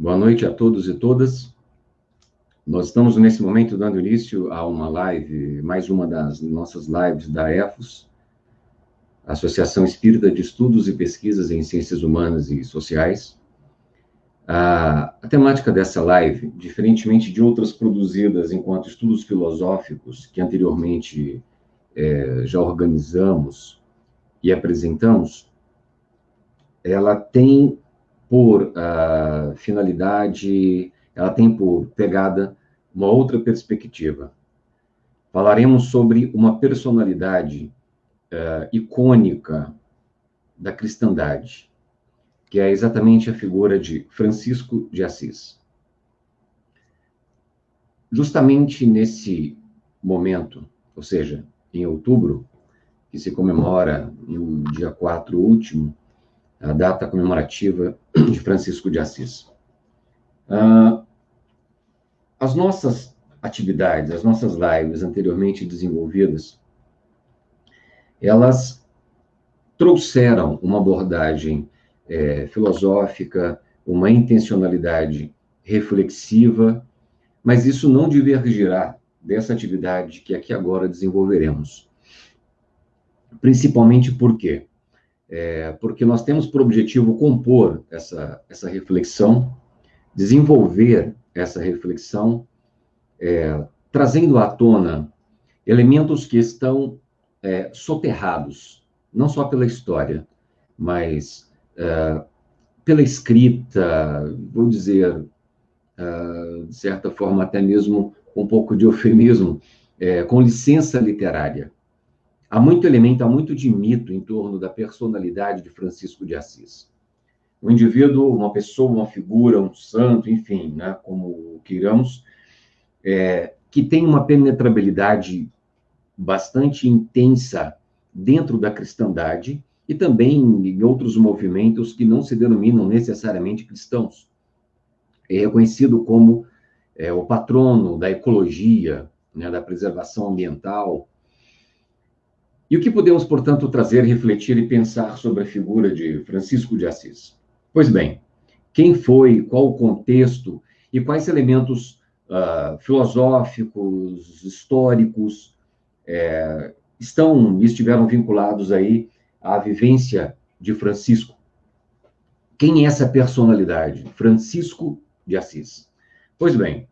Boa noite a todos e todas. Nós estamos, nesse momento, dando início a uma live, mais uma das nossas lives da EFOS, Associação Espírita de Estudos e Pesquisas em Ciências Humanas e Sociais. A temática dessa live, diferentemente de outras produzidas enquanto estudos filosóficos, que anteriormente já organizamos e apresentamos, ela tem por finalidade, ela tem por pegada uma outra perspectiva. Falaremos sobre uma personalidade icônica da cristandade, que é exatamente a figura de Francisco de Assis. Justamente nesse momento, ou seja, em outubro, que se comemora no dia 4 último, a data comemorativa de Francisco de Assis. As nossas atividades, as nossas lives anteriormente desenvolvidas, elas trouxeram uma abordagem filosófica, uma intencionalidade reflexiva, mas isso não divergirá dessa atividade que aqui agora desenvolveremos. Principalmente por quê? Porque nós temos por objetivo compor essa reflexão, desenvolver essa reflexão, trazendo à tona elementos que estão soterrados, não só pela história, mas pela escrita, vou dizer, de certa forma, até mesmo um pouco de eufemismo, com licença literária. Há muito elemento, há muito de mito em torno da personalidade de Francisco de Assis. Um indivíduo, uma pessoa, uma figura, um santo, enfim, né, como queiramos, que tem uma penetrabilidade bastante intensa dentro da cristandade e também em outros movimentos que não se denominam necessariamente cristãos. É reconhecido como o patrono da ecologia, né, da preservação ambiental. E o que podemos, portanto, trazer, refletir e pensar sobre a figura de Francisco de Assis? Pois bem, quem foi, qual o contexto e quais elementos filosóficos, históricos estiveram vinculados aí à vivência de Francisco? Quem é essa personalidade? Francisco de Assis. Pois bem,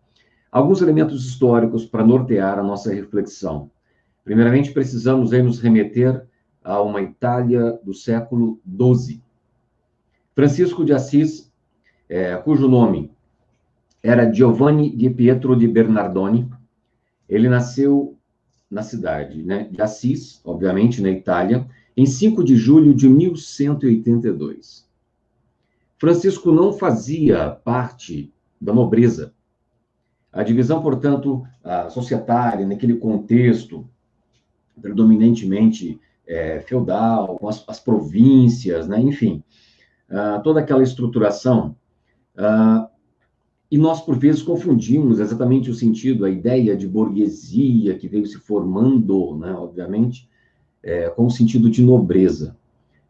alguns elementos históricos para nortear a nossa reflexão. Primeiramente, precisamos aí nos remeter a uma Itália do século XII. Francisco de Assis, cujo nome era Giovanni di Pietro di Bernardone, ele nasceu na cidade, né, de Assis, obviamente, na Itália, em 5 de julho de 1182. Francisco não fazia parte da nobreza. A divisão, portanto, societária, naquele contexto predominantemente feudal, com as províncias, né? Enfim, toda aquela estruturação. E nós, por vezes, confundimos exatamente o sentido, a ideia de burguesia que veio se formando, né, obviamente, com o sentido de nobreza.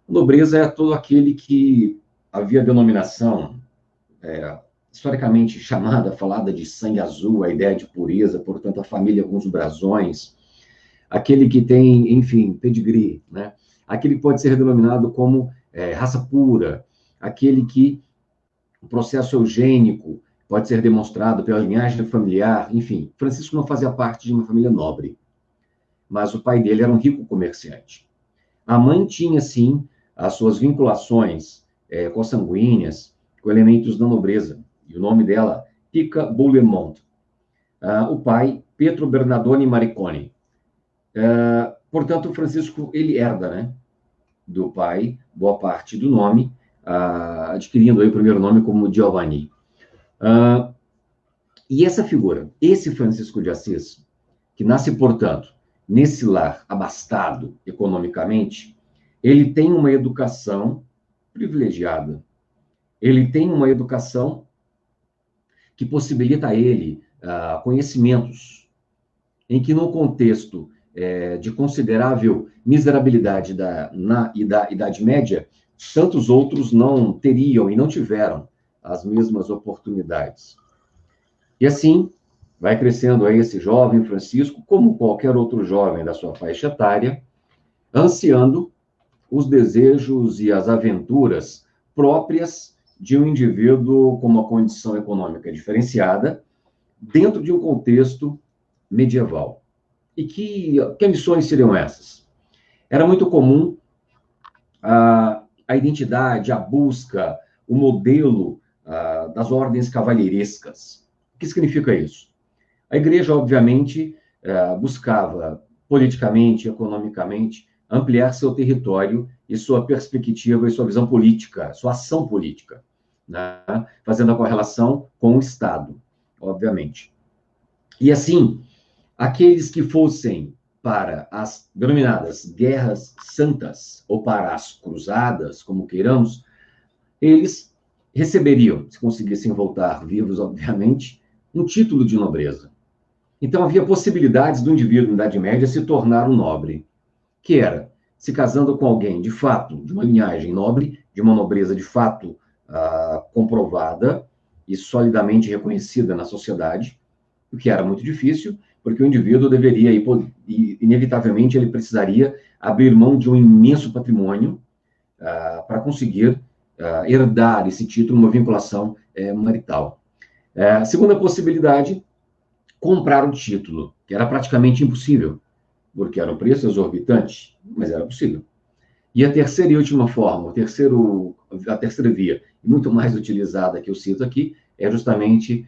Nobreza é todo aquele que havia denominação historicamente chamada, falada de sangue azul, a ideia de pureza, portanto, a família com os brasões, aquele que tem, enfim, pedigree, né? Aquele que pode ser denominado como raça pura, aquele que o processo eugênico pode ser demonstrado pela linhagem familiar, enfim. Francisco não fazia parte de uma família nobre, mas o pai dele era um rico comerciante. A mãe tinha, sim, as suas vinculações consanguíneas com elementos da nobreza, e o nome dela, Pica Boulemmont. O pai, Pietro Bernardone Maricone. Portanto, Francisco, ele herda, né, do pai, boa parte do nome, adquirindo aí o primeiro nome como Giovanni. E essa figura, esse Francisco de Assis, que nasce, portanto, nesse lar abastado economicamente, ele tem uma educação privilegiada. Ele tem uma educação que possibilita a ele conhecimentos em que, no contexto de considerável miserabilidade na Idade Média, tantos outros não teriam e não tiveram as mesmas oportunidades. E assim, vai crescendo aí esse jovem Francisco, como qualquer outro jovem da sua faixa etária, ansiando os desejos e as aventuras próprias de um indivíduo com uma condição econômica diferenciada, dentro de um contexto medieval. E que missões seriam essas? Era muito comum a identidade, a busca, o modelo das ordens cavalheirescas. O que significa isso? A igreja, obviamente, buscava politicamente, economicamente, ampliar seu território e sua perspectiva e sua visão política, sua ação política, né? Fazendo a correlação com o Estado, obviamente. E assim, aqueles que fossem para as denominadas guerras santas, ou para as cruzadas, como queiramos, eles receberiam, se conseguissem voltar vivos, obviamente, um título de nobreza. Então, havia possibilidades do indivíduo, na Idade Média, se tornar um nobre, que era se casando com alguém, de fato, de uma linhagem nobre, de uma nobreza, de fato, comprovada e solidamente reconhecida na sociedade, o que era muito difícil, porque o indivíduo deveria, inevitavelmente, ele precisaria abrir mão de um imenso patrimônio para conseguir herdar esse título, uma vinculação marital. Segunda possibilidade, comprar o título, que era praticamente impossível, porque era um preço exorbitante, mas era possível. E a terceira e última forma, a terceira via, muito mais utilizada que eu cito aqui, é justamente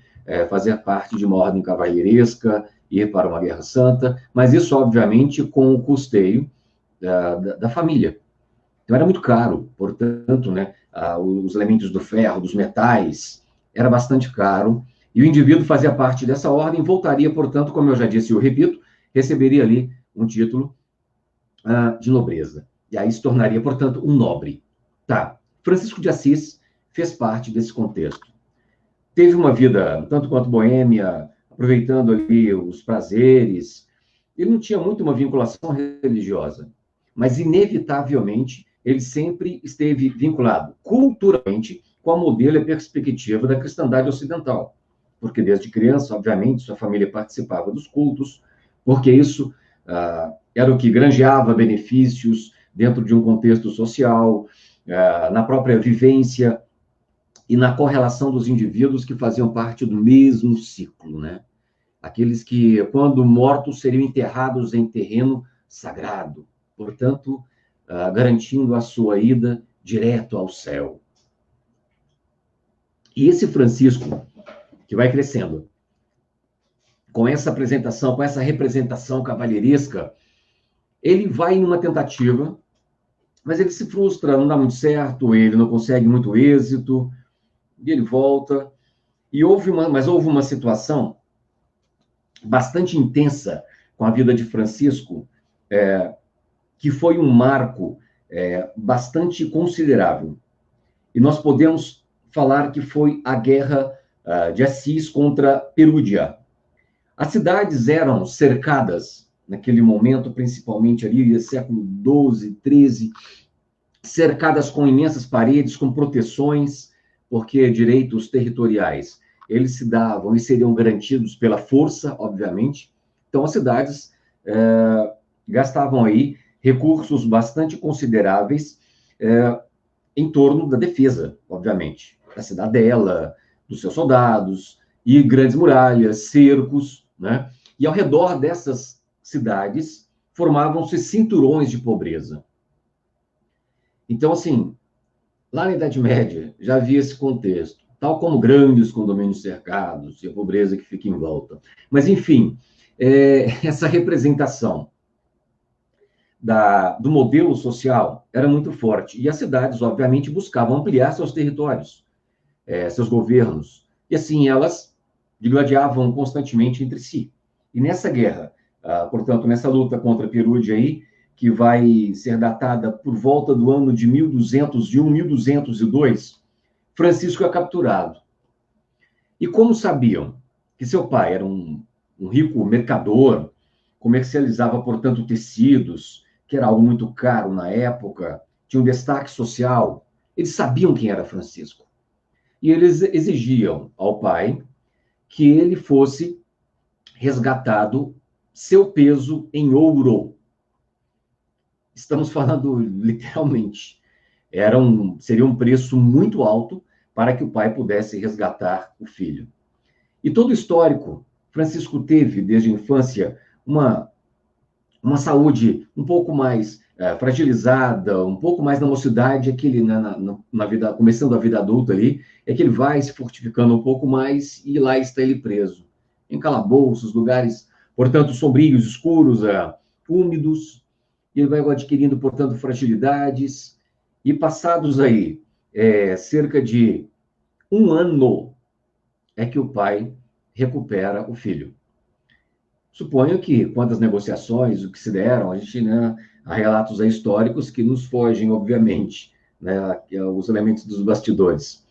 fazer parte de uma ordem cavalheiresca, ir para uma guerra santa, mas isso, obviamente, com o custeio da família. Então, era muito caro, portanto, né, os elementos do ferro, dos metais, era bastante caro, e o indivíduo fazia parte dessa ordem, voltaria, portanto, como eu já disse e eu repito, receberia ali um título de nobreza. E aí se tornaria, portanto, um nobre. Tá. Francisco de Assis fez parte desse contexto. Teve uma vida, tanto quanto boêmia, aproveitando ali os prazeres. Ele não tinha muito uma vinculação religiosa, mas, inevitavelmente, ele sempre esteve vinculado culturalmente com a modelo e a perspectiva da cristandade ocidental. Porque, desde criança, obviamente, sua família participava dos cultos, porque isso era o que granjeava benefícios dentro de um contexto social, na própria vivência e na correlação dos indivíduos que faziam parte do mesmo ciclo, né? Aqueles que, quando mortos, seriam enterrados em terreno sagrado, portanto, garantindo a sua ida direto ao céu. E esse Francisco, que vai crescendo, com essa apresentação, com essa representação cavalheiresca, ele vai em uma tentativa, mas ele se frustra, não dá muito certo, ele não consegue muito êxito, e ele volta. Mas houve uma situação bastante intensa com a vida de Francisco, que foi um marco bastante considerável. E nós podemos falar que foi a guerra de Assis contra Perúdia. As cidades eram cercadas, naquele momento, principalmente ali, século XII, XIII, cercadas com imensas paredes, com proteções, porque direitos territoriais, eles se davam e seriam garantidos pela força, obviamente. Então, as cidades gastavam aí recursos bastante consideráveis em torno da defesa, obviamente, da cidadela, dos seus soldados, e grandes muralhas, cercos, né? E ao redor dessas cidades formavam-se cinturões de pobreza. Então, assim, lá na Idade Média já havia esse contexto, tal como grandes condomínios cercados e a pobreza que fica em volta. Mas, enfim, essa representação do modelo social era muito forte. E as cidades, obviamente, buscavam ampliar seus territórios, seus governos. E, assim, elas digladiavam constantemente entre si. E nessa guerra, portanto, nessa luta contra Perúdia aí, que vai ser datada por volta do ano de 1201, 1202, Francisco é capturado. E como sabiam que seu pai era um rico mercador, comercializava, portanto, tecidos, que era algo muito caro na época, tinha um destaque social, eles sabiam quem era Francisco. e eles exigiam ao pai que ele fosse resgatado seu peso em ouro. Estamos falando literalmente. Seria um preço muito alto para que o pai pudesse resgatar o filho. E todo o histórico, Francisco teve, desde a infância, uma saúde um pouco mais fragilizada, um pouco mais na mocidade, é que ele, na vida, começando a vida adulta ali, é que ele vai se fortificando um pouco mais e lá está ele preso. Em calabouços, lugares, portanto, sombrios, escuros, úmidos, e ele vai adquirindo, portanto, fragilidades, e passados aí cerca de um ano, é que o pai recupera o filho. Suponho que, quanto às negociações, o que se deram, a gente, né, há relatos históricos que nos fogem, obviamente, né, os elementos dos bastidores.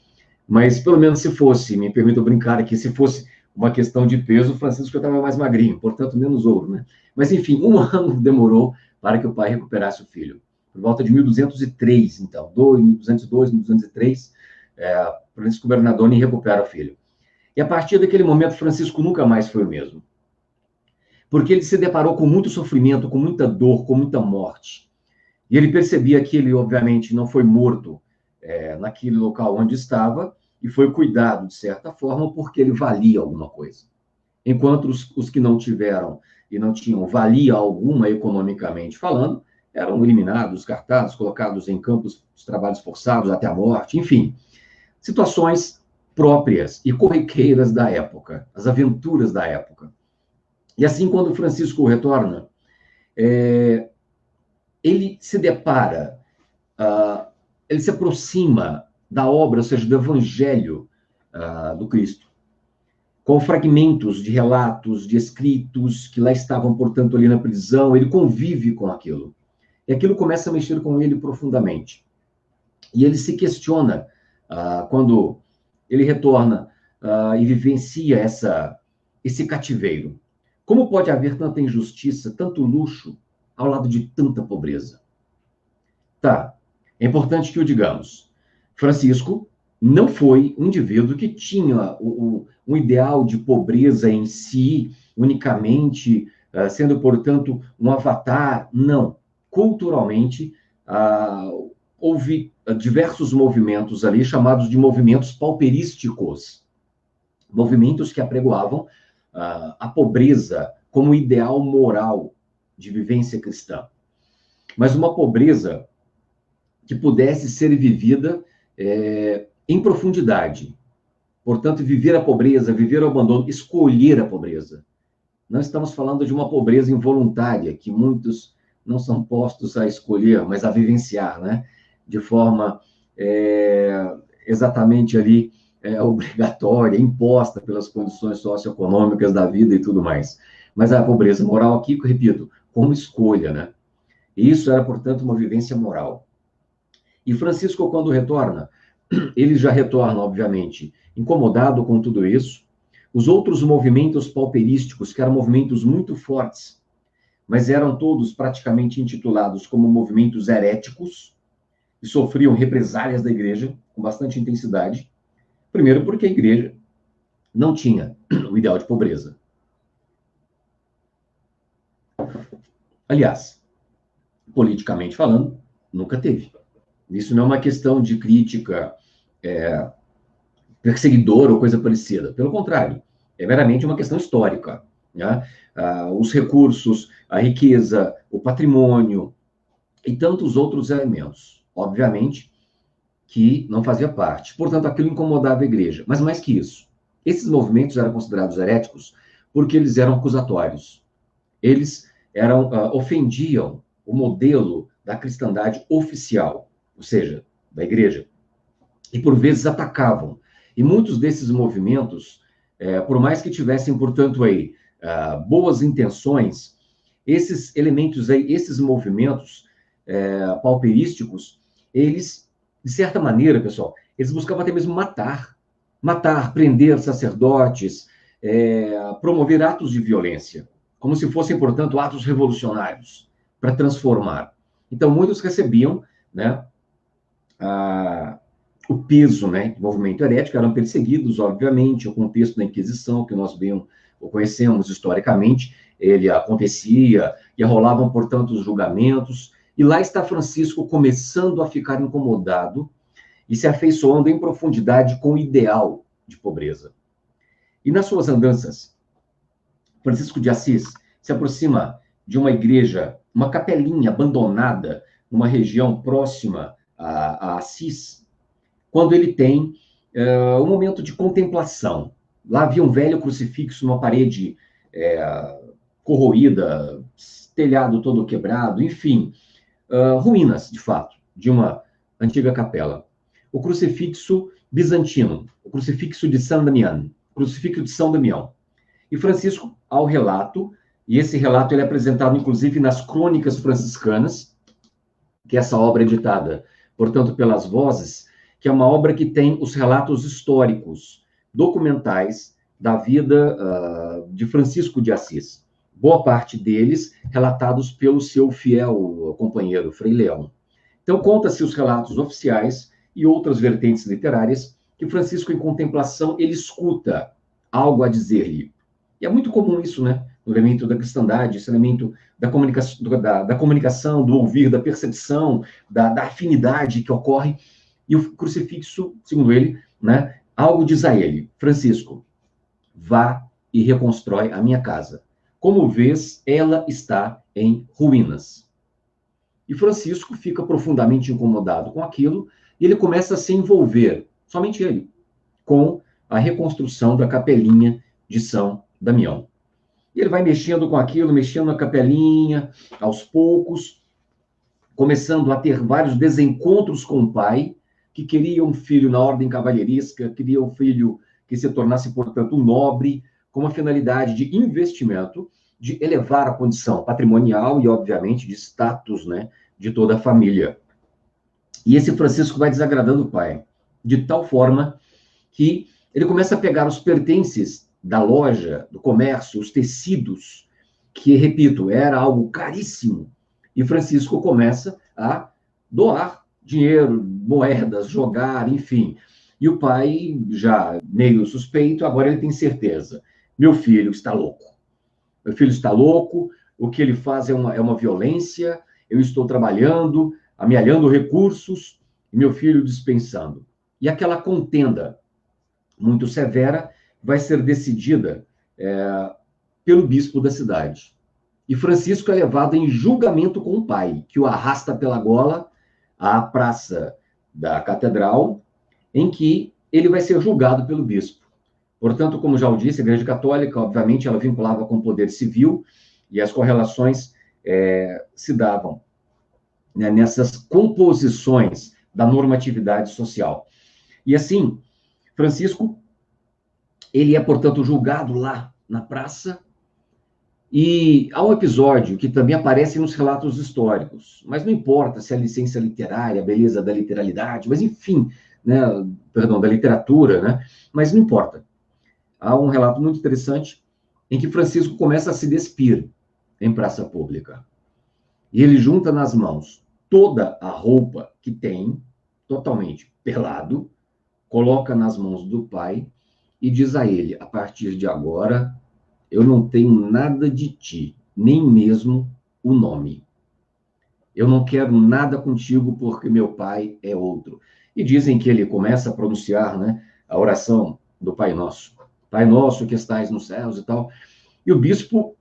Mas, pelo menos, se fosse, me permito brincar aqui, se fosse uma questão de peso, o Francisco estava mais magrinho, portanto, menos ouro, né? Mas, enfim, um ano demorou para que o pai recuperasse o filho. Por volta de 1203, então, 1202, 1203, Francisco Bernardoni recupera o filho. E, a partir daquele momento, Francisco nunca mais foi o mesmo. Porque ele se deparou com muito sofrimento, com muita dor, com muita morte. E ele percebia que ele, obviamente, não foi morto naquele local onde estava, e foi cuidado, de certa forma, porque ele valia alguma coisa. Enquanto os que não tiveram e não tinham valia alguma economicamente falando, eram eliminados, descartados, colocados em campos de trabalhos forçados até a morte, enfim. Situações próprias e corriqueiras da época, as aventuras da época. E assim, quando Francisco retorna, ele se depara, ele se aproxima da obra, ou seja, do Evangelho do Cristo, com fragmentos de relatos, de escritos que lá estavam, portanto, ali na prisão. Ele convive com aquilo. E aquilo começa a mexer com ele profundamente. E ele se questiona, quando ele retorna e vivencia esse cativeiro. Como pode haver tanta injustiça, tanto luxo, ao lado de tanta pobreza? Tá, é importante que o digamos. Francisco não foi um indivíduo que tinha um ideal de pobreza em si, unicamente, sendo, portanto, um avatar. Não. Culturalmente, houve diversos movimentos ali, chamados de movimentos pauperísticos. Movimentos que apregoavam a pobreza como ideal moral de vivência cristã. Mas uma pobreza que pudesse ser vivida em profundidade. Portanto, viver a pobreza, viver o abandono, escolher a pobreza. Não estamos falando de uma pobreza involuntária, que muitos não são postos a escolher, mas a vivenciar, né? De forma exatamente ali obrigatória, imposta pelas condições socioeconômicas da vida e tudo mais. Mas a pobreza moral aqui, repito, como escolha, né? E isso era, portanto, uma vivência moral. E Francisco, quando retorna, ele já retorna, obviamente, incomodado com tudo isso. Os outros movimentos pauperísticos, que eram movimentos muito fortes, mas eram todos praticamente intitulados como movimentos heréticos, e sofriam represálias da igreja com bastante intensidade. Primeiro, porque a igreja não tinha o ideal de pobreza. Aliás, politicamente falando, nunca teve. Isso não é uma questão de crítica perseguidora ou coisa parecida. Pelo contrário, é meramente uma questão histórica. Né? Os recursos, a riqueza, o patrimônio e tantos outros elementos. Obviamente que não fazia parte. Portanto, aquilo incomodava a igreja. Mas mais que isso, esses movimentos eram considerados heréticos porque eles eram acusatórios. Eles ofendiam o modelo da cristandade oficial, ou seja, da igreja. E, por vezes, atacavam. E muitos desses movimentos, por mais que tivessem, portanto, aí, boas intenções, esses elementos aí, esses movimentos pauperísticos, eles, de certa maneira, pessoal, eles buscavam até mesmo matar, prender sacerdotes, promover atos de violência, como se fossem, portanto, atos revolucionários, para transformar. Então, muitos recebiam, né, o peso, né, do movimento herético, eram perseguidos, obviamente, o contexto da Inquisição, que nós bem o conhecemos historicamente, ele acontecia, e rolavam, portanto, os julgamentos, e lá está Francisco começando a ficar incomodado e se afeiçoando em profundidade com o ideal de pobreza. E nas suas andanças, Francisco de Assis se aproxima de uma igreja, uma capelinha abandonada, numa região próxima a Assis, quando ele tem um momento de contemplação. Lá havia um velho crucifixo numa parede corroída, telhado todo quebrado, enfim, ruínas, de fato, de uma antiga capela. O crucifixo bizantino, o crucifixo de San Damião, o crucifixo de São Damião. E Francisco, ao relato, e esse relato ele é apresentado, inclusive, nas Crônicas Franciscanas, que é essa obra editada, portanto, pelas Vozes, que é uma obra que tem os relatos históricos, documentais, da vida de Francisco de Assis. Boa parte deles relatados pelo seu fiel companheiro, Frei Leão. Então, conta-se os relatos oficiais e outras vertentes literárias que Francisco, em contemplação, ele escuta algo a dizer-lhe. E é muito comum isso, né? No elemento da cristandade, esse elemento da comunicação, do ouvir, da percepção, da afinidade que ocorre. E o crucifixo, segundo ele, né, algo diz a ele: Francisco, vá e reconstrói a minha casa. Como vês, ela está em ruínas. E Francisco fica profundamente incomodado com aquilo e ele começa a se envolver, somente ele, com a reconstrução da capelinha de São Damião. E ele vai mexendo com aquilo, mexendo na capelinha, aos poucos, começando a ter vários desencontros com o pai, que queria um filho na ordem cavalheiresca, queria um filho que se tornasse, portanto, um nobre, com uma finalidade de investimento, de elevar a condição patrimonial e, obviamente, de status, né, de toda a família. E esse Francisco vai desagradando o pai, de tal forma que ele começa a pegar os pertences da loja, do comércio, os tecidos, que, repito, era algo caríssimo, e Francisco começa a doar dinheiro, moedas, jogar, enfim. E o pai, já meio suspeito, agora ele tem certeza. Meu filho está louco. Meu filho está louco, o que ele faz é uma violência, eu estou trabalhando, amealhando recursos, e meu filho dispensando. E aquela contenda muito severa vai ser decidida pelo bispo da cidade. E Francisco é levado em julgamento com o pai, que o arrasta pela gola à praça da catedral, em que ele vai ser julgado pelo bispo. Portanto, como já o disse, a Igreja Católica, obviamente, ela vinculava com o poder civil, e as correlações se davam, né, nessas composições da normatividade social. E assim, Francisco, ele é, portanto, julgado lá na praça, e há um episódio que também aparece nos relatos históricos, mas não importa se é a licença literária, a beleza da literalidade, mas enfim, né, perdão, da literatura, né, mas não importa. Há um relato muito interessante em que Francisco começa a se despir em praça pública. E ele junta nas mãos toda a roupa que tem, totalmente pelado, coloca nas mãos do pai e diz a ele: a partir de agora, eu não tenho nada de ti, nem mesmo o nome. Eu não quero nada contigo porque meu pai é outro. E dizem que ele começa a pronunciar, né, a oração do Pai Nosso. Pai Nosso que estais nos céus e tal. E o bispo,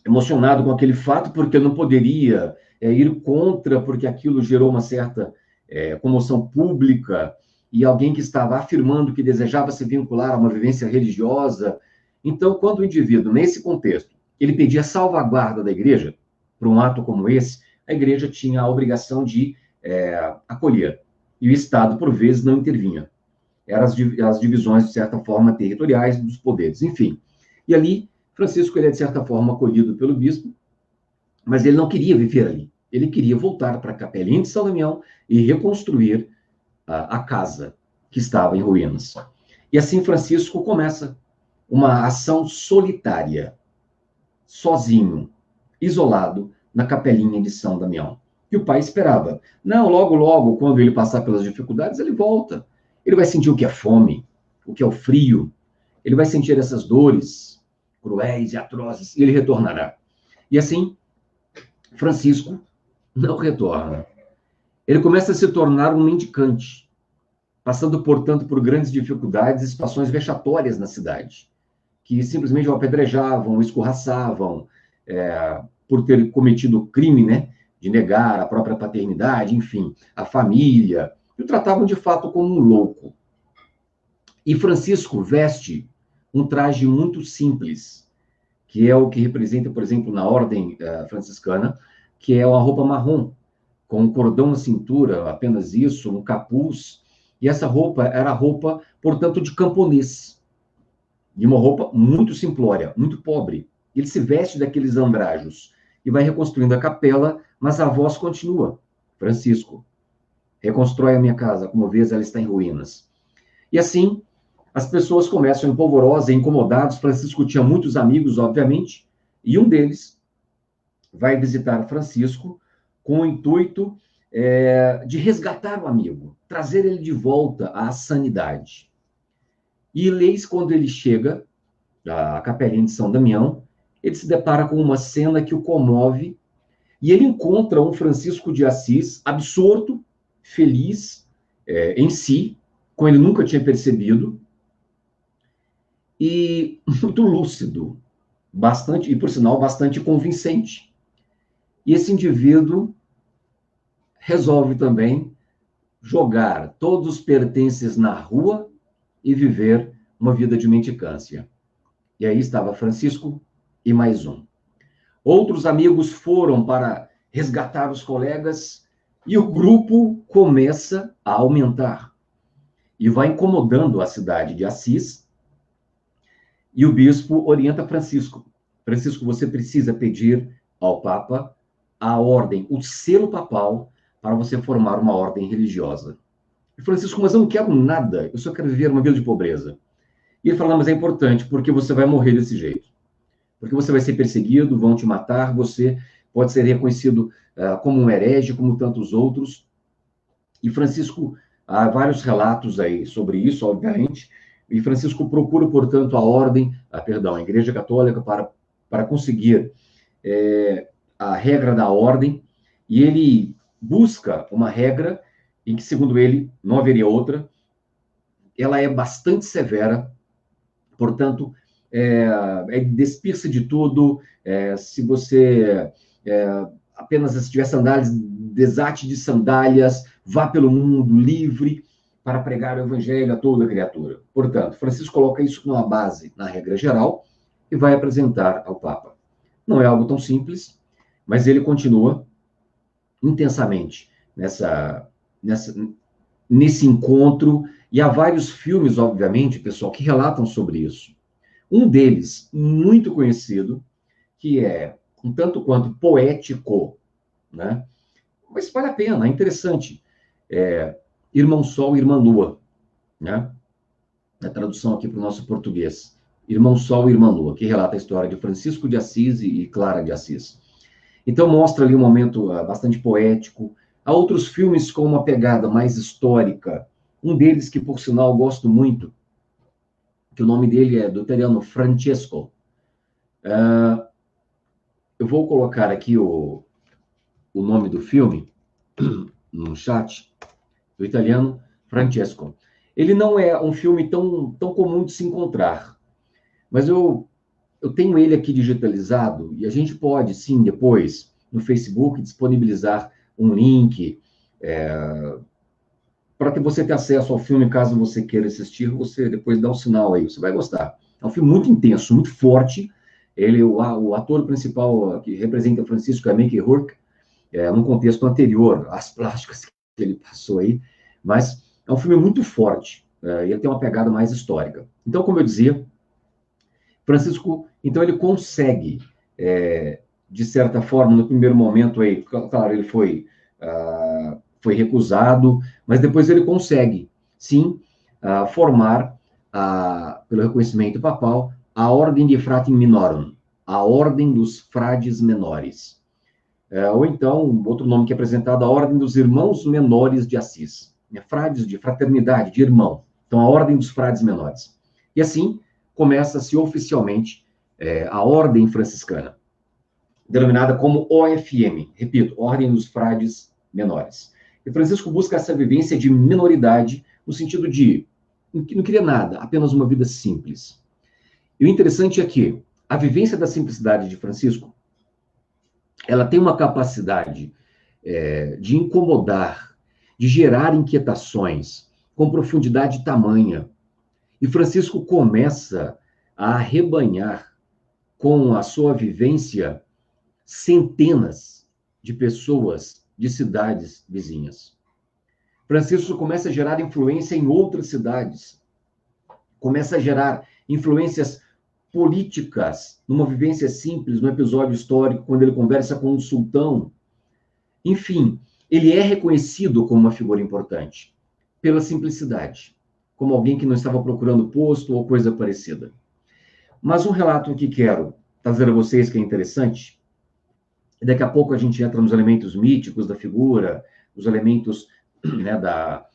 emocionado com aquele fato, porque não poderia ir contra, porque aquilo gerou uma certa comoção pública, e alguém que estava afirmando que desejava se vincular a uma vivência religiosa. Então, quando o indivíduo, nesse contexto, ele pedia salvaguarda da igreja, para um ato como esse, a igreja tinha a obrigação de acolher. E o Estado, por vezes, não intervinha. Eram as divisões, de certa forma, territoriais dos poderes, enfim. E ali, Francisco, ele é, de certa forma, acolhido pelo bispo, mas ele não queria viver ali. Ele queria voltar para a Capelinha de São Damião e reconstruir a casa que estava em ruínas. E assim, Francisco começa uma ação solitária, sozinho, isolado, na Capelinha de São Damião. E o pai esperava. Não, logo, logo, quando ele passar pelas dificuldades, ele volta. Ele vai sentir o que é fome, o que é o frio. Ele vai sentir essas dores cruéis e atrozes, e ele retornará. E assim, Francisco não retorna. Ele começa a se tornar um mendicante, passando, portanto, por grandes dificuldades e situações vexatórias na cidade, que simplesmente o apedrejavam, o escorraçavam, por ter cometido crime, né, de negar a própria paternidade, enfim, a família, e o tratavam de fato como um louco. E Francisco veste um traje muito simples, que é o que representa, por exemplo, na ordem franciscana, que é a roupa marrom, com um cordão na cintura, apenas isso, um capuz. E essa roupa era a roupa, portanto, de camponês. De uma roupa muito simplória, muito pobre. Ele se veste daqueles andrajos e vai reconstruindo a capela, mas a voz continua. Francisco, reconstrói a minha casa, como vês, ela está em ruínas. E assim, as pessoas começam em polvorosa, incomodados. Francisco tinha muitos amigos, obviamente, e um deles vai visitar Francisco com o intuito de resgatar o amigo, trazer ele de volta à sanidade. E leis, quando ele chega à capelinha de São Damião, ele se depara com uma cena que o comove, e ele encontra um Francisco de Assis absorto, feliz em si, como ele nunca tinha percebido, e muito lúcido, bastante, e por sinal, bastante convincente. E esse indivíduo resolve também jogar todos os pertences na rua e viver uma vida de mendicância. E aí estava Francisco e mais um. Outros amigos foram para resgatar os colegas e o grupo começa a aumentar e vai incomodando a cidade de Assis. E o bispo orienta Francisco. Francisco, você precisa pedir ao Papa a ordem, o selo papal, para você formar uma ordem religiosa. E Francisco, mas eu não quero nada, eu só quero viver uma vida de pobreza. E ele fala, não, mas é importante, porque você vai morrer desse jeito. Porque você vai ser perseguido, vão te matar, você pode ser reconhecido como um herege, como tantos outros. E Francisco, há vários relatos aí sobre isso, obviamente, e Francisco procura, portanto, a Igreja Católica para conseguir a regra da ordem, e ele busca uma regra em que, segundo ele, não haveria outra. Ela é bastante severa, portanto, despir-se de tudo. Se você apenas tiver sandálias, desate de sandálias, vá pelo mundo livre para pregar o evangelho a toda criatura. Portanto, Francisco coloca isso numa base, na regra geral, e vai apresentar ao Papa. Não é algo tão simples, mas ele continua intensamente nesse encontro, e há vários filmes, obviamente, pessoal, que relatam sobre isso. Um deles, muito conhecido, que é um tanto quanto poético, né? Mas vale a pena, é interessante. Irmão Sol e Irmã Lua, né? A tradução aqui para o nosso português. Irmão Sol e Irmã Lua, que relata a história de Francisco de Assis e Clara de Assis. Então, mostra ali um momento bastante poético. Há outros filmes com uma pegada mais histórica. Um deles que, por sinal, gosto muito, que o nome dele é do italiano Francesco. Eu vou colocar aqui o nome do filme no chat, do italiano Francesco. Ele não é um filme tão comum de se encontrar, mas eu tenho ele aqui digitalizado e a gente pode, sim, depois, no Facebook, disponibilizar um link para que você tenha acesso ao filme, caso você queira assistir, você depois dá um sinal aí, você vai gostar. É um filme muito intenso, muito forte. O ator principal que representa Francisco é Mickey Rourke, num contexto anterior às plásticas que ele passou aí, mas é um filme muito forte, e ele tem uma pegada mais histórica. Então, como eu dizia, Francisco, então ele consegue, de certa forma, no primeiro momento aí, claro, ele foi recusado, mas depois ele consegue, sim, formar, pelo reconhecimento papal, a Ordem de Fratim Minorum, a Ordem dos Frades Menores. ou então, outro nome que é apresentado, a Ordem dos Irmãos Menores de Assis, né? Frades de fraternidade, de irmão. Então, a Ordem dos Frades Menores. E assim, começa-se oficialmente a Ordem Franciscana, denominada como OFM, repito, Ordem dos Frades Menores. E Francisco busca essa vivência de minoridade, no sentido de não queria nada, apenas uma vida simples. E o interessante é que a vivência da simplicidade de Francisco, ela tem uma capacidade de incomodar, de gerar inquietações com profundidade tamanha. E Francisco começa a arrebanhar com a sua vivência centenas de pessoas de cidades vizinhas. Francisco começa a gerar influência em outras cidades, começa a gerar influências políticas, numa vivência simples, num episódio histórico, quando ele conversa com um sultão. Enfim, ele é reconhecido como uma figura importante, pela simplicidade, como alguém que não estava procurando posto ou coisa parecida. Mas um relato que quero trazer a vocês, que é interessante, e daqui a pouco a gente entra nos elementos míticos da figura, os elementos, né, da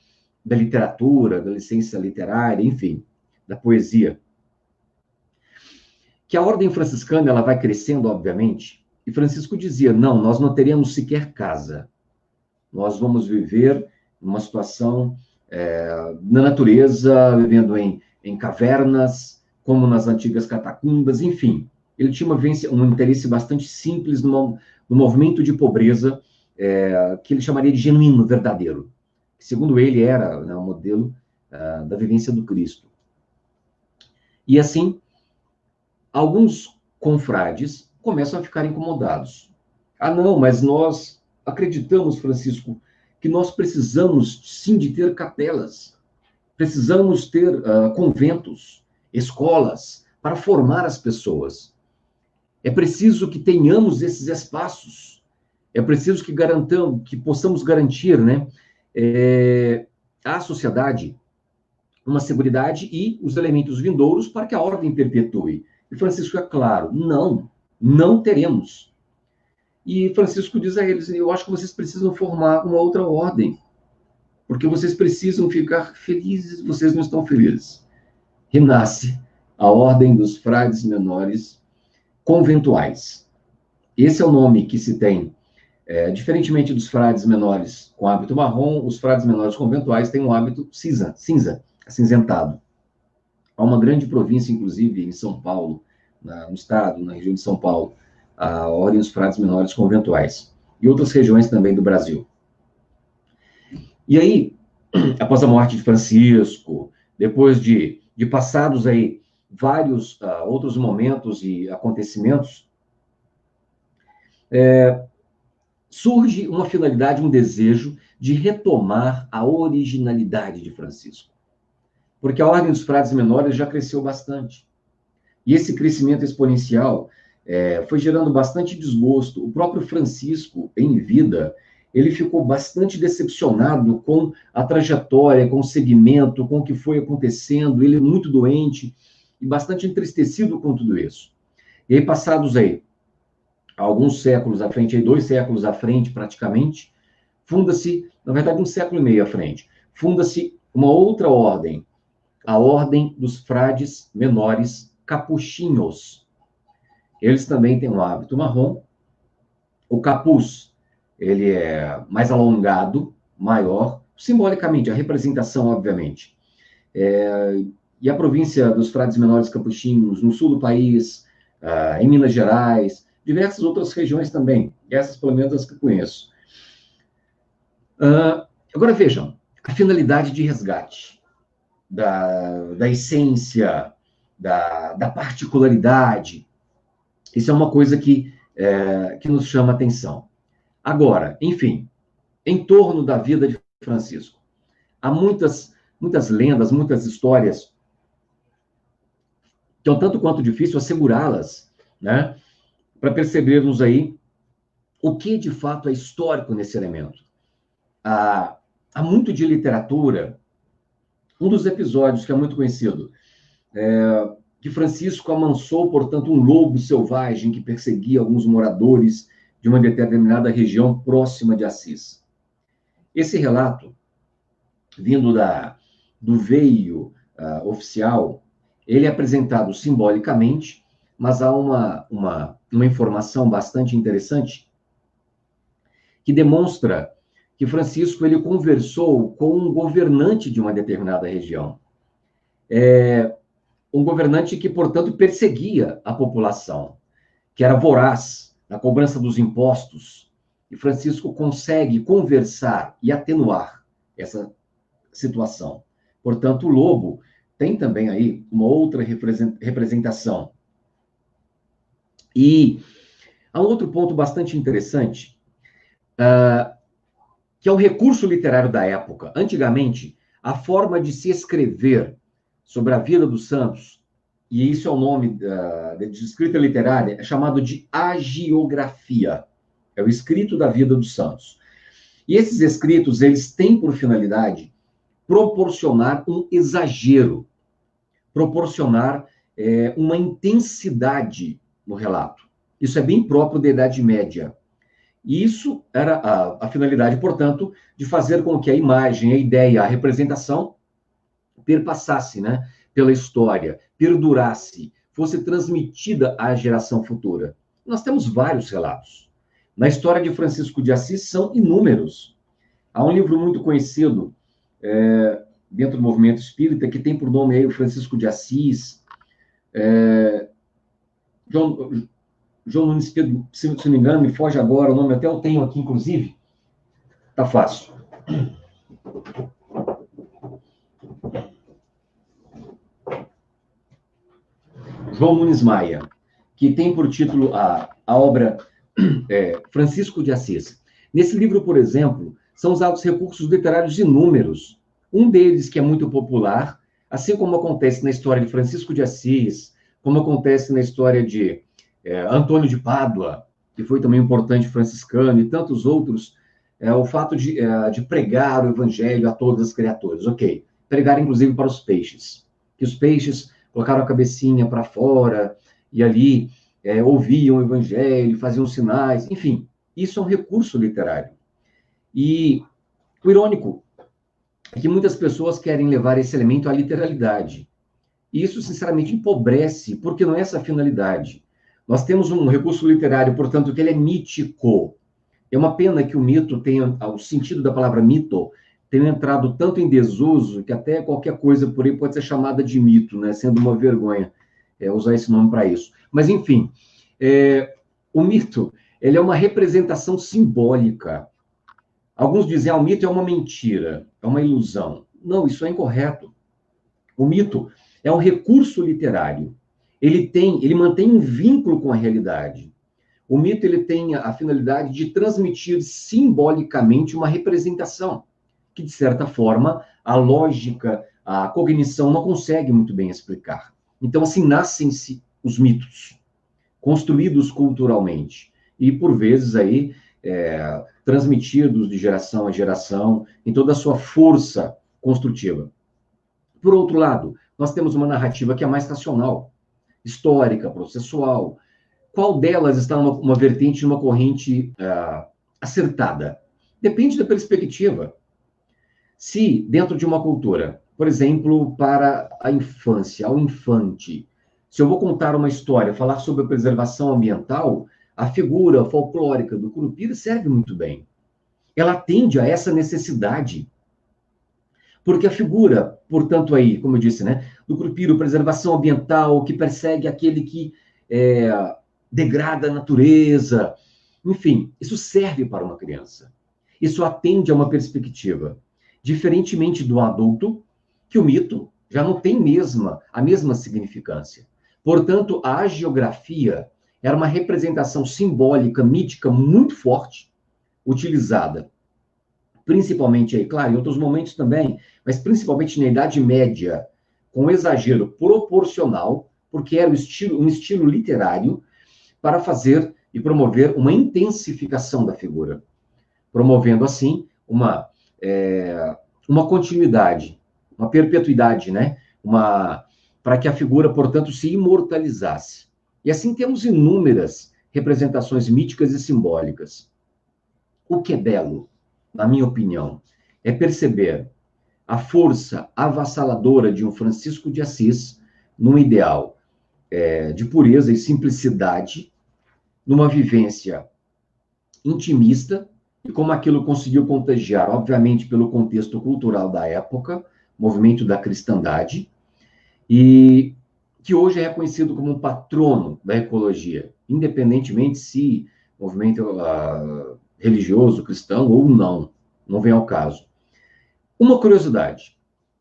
literatura, da licença literária, enfim, da poesia. Que a ordem franciscana ela vai crescendo, obviamente, e Francisco dizia, não, nós não teremos sequer casa. Nós vamos viver numa situação na natureza, vivendo em cavernas, como nas antigas catacumbas, enfim. Ele tinha um interesse bastante simples no movimento de pobreza, que ele chamaria de genuíno, verdadeiro. Que, segundo ele, era, né, o modelo da vivência do Cristo. E assim, alguns confrades começam a ficar incomodados. Ah, não, mas nós acreditamos, Francisco, que nós precisamos, sim, de ter capelas. Precisamos ter conventos, escolas, para formar as pessoas. É preciso que tenhamos esses espaços. É preciso que possamos garantir, né, à sociedade uma seguridade e os elementos vindouros para que a ordem perpetue. E Francisco é claro, não teremos. E Francisco diz a eles, eu acho que vocês precisam formar uma outra ordem, porque vocês precisam ficar felizes, vocês não estão felizes. Renasce a Ordem dos Frades Menores Conventuais. Esse é o nome que se tem. Diferentemente dos frades menores com hábito marrom, os frades menores conventuais têm um hábito cinza, acinzentado. Há uma grande província, inclusive, em São Paulo, no estado, na região de São Paulo, a Ordem dos Frades Menores Conventuais, e outras regiões também do Brasil. E aí, após a morte de Francisco, depois de passados aí vários outros momentos e acontecimentos, surge uma finalidade, um desejo de retomar a originalidade de Francisco. Porque a Ordem dos Frades Menores já cresceu bastante. E esse crescimento exponencial foi gerando bastante desgosto. O próprio Francisco, em vida, ele ficou bastante decepcionado com a trajetória, com o segmento, com o que foi acontecendo. Ele muito doente e bastante entristecido com tudo isso. E aí, passados aí alguns séculos à frente, aí 2 séculos à frente, praticamente, funda-se, na verdade, 1,5 séculos à frente, funda-se uma outra ordem, a Ordem dos Frades Menores Capuchinhos. Eles também têm um hábito marrom. O capuz, ele é mais alongado, maior, simbolicamente, a representação, obviamente. E a província dos Frades Menores Capuchinhos, no sul do país, em Minas Gerais, diversas outras regiões também, essas pelo menos as que eu conheço. Agora vejam, a finalidade de resgate da essência, da particularidade, isso é uma coisa que nos chama a atenção. Agora, enfim, em torno da vida de Francisco, há muitas lendas, muitas histórias, que é um tanto quanto difícil assegurá-las, né, para percebermos aí o que de fato é histórico nesse elemento. Há muito de literatura. Um dos episódios que é muito conhecido, que Francisco amansou, portanto, um lobo selvagem que perseguia alguns moradores de uma determinada região próxima de Assis. Esse relato, vindo do veio oficial, ele é apresentado simbolicamente, mas há uma informação bastante interessante que demonstra que Francisco ele conversou com um governante de uma determinada região. Um governante que, portanto, perseguia a população, que era voraz na cobrança dos impostos, e Francisco consegue conversar e atenuar essa situação. Portanto, o lobo tem também aí uma outra representação. E há um outro ponto bastante interessante, que é o recurso literário da época. Antigamente, a forma de se escrever sobre a vida dos santos, e isso é o nome de escrita literária, é chamado de hagiografia. É o escrito da vida dos santos. E esses escritos, eles têm por finalidade proporcionar um exagero, proporcionar uma intensidade no relato. Isso é bem próprio da Idade Média. E isso era a finalidade, portanto, de fazer com que a imagem, a ideia, a representação perpassasse, né, pela história, perdurasse, fosse transmitida à geração futura. Nós temos vários relatos. Na história de Francisco de Assis são inúmeros. Há um livro muito conhecido dentro do movimento espírita que tem por nome aí o Francisco de Assis, João Nunes Pedro, se não me engano, me foge agora o nome, até eu tenho aqui, inclusive. Tá fácil. João Nunes Maia, que tem por título a obra Francisco de Assis. Nesse livro, por exemplo, são usados recursos literários inúmeros. Um deles, que é muito popular, assim como acontece na história de Francisco de Assis, como acontece na história de Antônio de Pádua, que foi também um importante franciscano, e tantos outros, o fato de pregar o evangelho a todas as criaturas. Ok, pregar inclusive para os peixes, que os peixes colocaram a cabecinha para fora, e ali ouviam o evangelho, faziam sinais, enfim, isso é um recurso literário. E o irônico é que muitas pessoas querem levar esse elemento à literalidade. E isso, sinceramente, empobrece, porque não é essa a finalidade. Nós temos um recurso literário, portanto, que ele é mítico. É uma pena que o mito tenha, o sentido da palavra mito, tenha entrado tanto em desuso que até qualquer coisa por aí pode ser chamada de mito, né? Sendo uma vergonha usar esse nome para isso. Mas, enfim, o mito, ele é uma representação simbólica. Alguns dizem, o mito é uma mentira, é uma ilusão. Não, isso é incorreto. O mito é um recurso literário. Ele mantém um vínculo com a realidade. O mito ele tem a finalidade de transmitir simbolicamente uma representação, que, de certa forma, a lógica, a cognição não consegue muito bem explicar. Então, assim, nascem-se os mitos, construídos culturalmente, e, por vezes, aí, transmitidos de geração a geração, em toda a sua força construtiva. Por outro lado, nós temos uma narrativa que é mais racional, histórica, processual. Qual delas está numa vertente, numa corrente acertada? Depende da perspectiva. Se, dentro de uma cultura, por exemplo, para a infância, ao infante, se eu vou contar uma história, falar sobre a preservação ambiental, a figura folclórica do Curupira serve muito bem. Ela atende a essa necessidade. Porque a figura, portanto, aí, como eu disse, né, do Curupira, preservação ambiental, que persegue aquele que degrada a natureza, enfim, isso serve para uma criança. Isso atende a uma perspectiva. Diferentemente do adulto, que o mito já não tem a mesma significância. Portanto, a hagiografia era uma representação simbólica, mítica, muito forte, utilizada principalmente aí, claro, em outros momentos também, mas principalmente na Idade Média, com exagero proporcional, porque era um estilo literário para fazer e promover uma intensificação da figura, promovendo, assim, uma continuidade, uma perpetuidade, né? Para que a figura, portanto, se imortalizasse. E assim temos inúmeras representações míticas e simbólicas. O que é belo, na minha opinião, é perceber a força avassaladora de um Francisco de Assis num ideal de pureza e simplicidade, numa vivência intimista, e como aquilo conseguiu contagiar, obviamente, pelo contexto cultural da época, movimento da cristandade, e que hoje é reconhecido como um patrono da ecologia, independentemente se movimento religioso, cristão ou não, não vem ao caso. Uma curiosidade,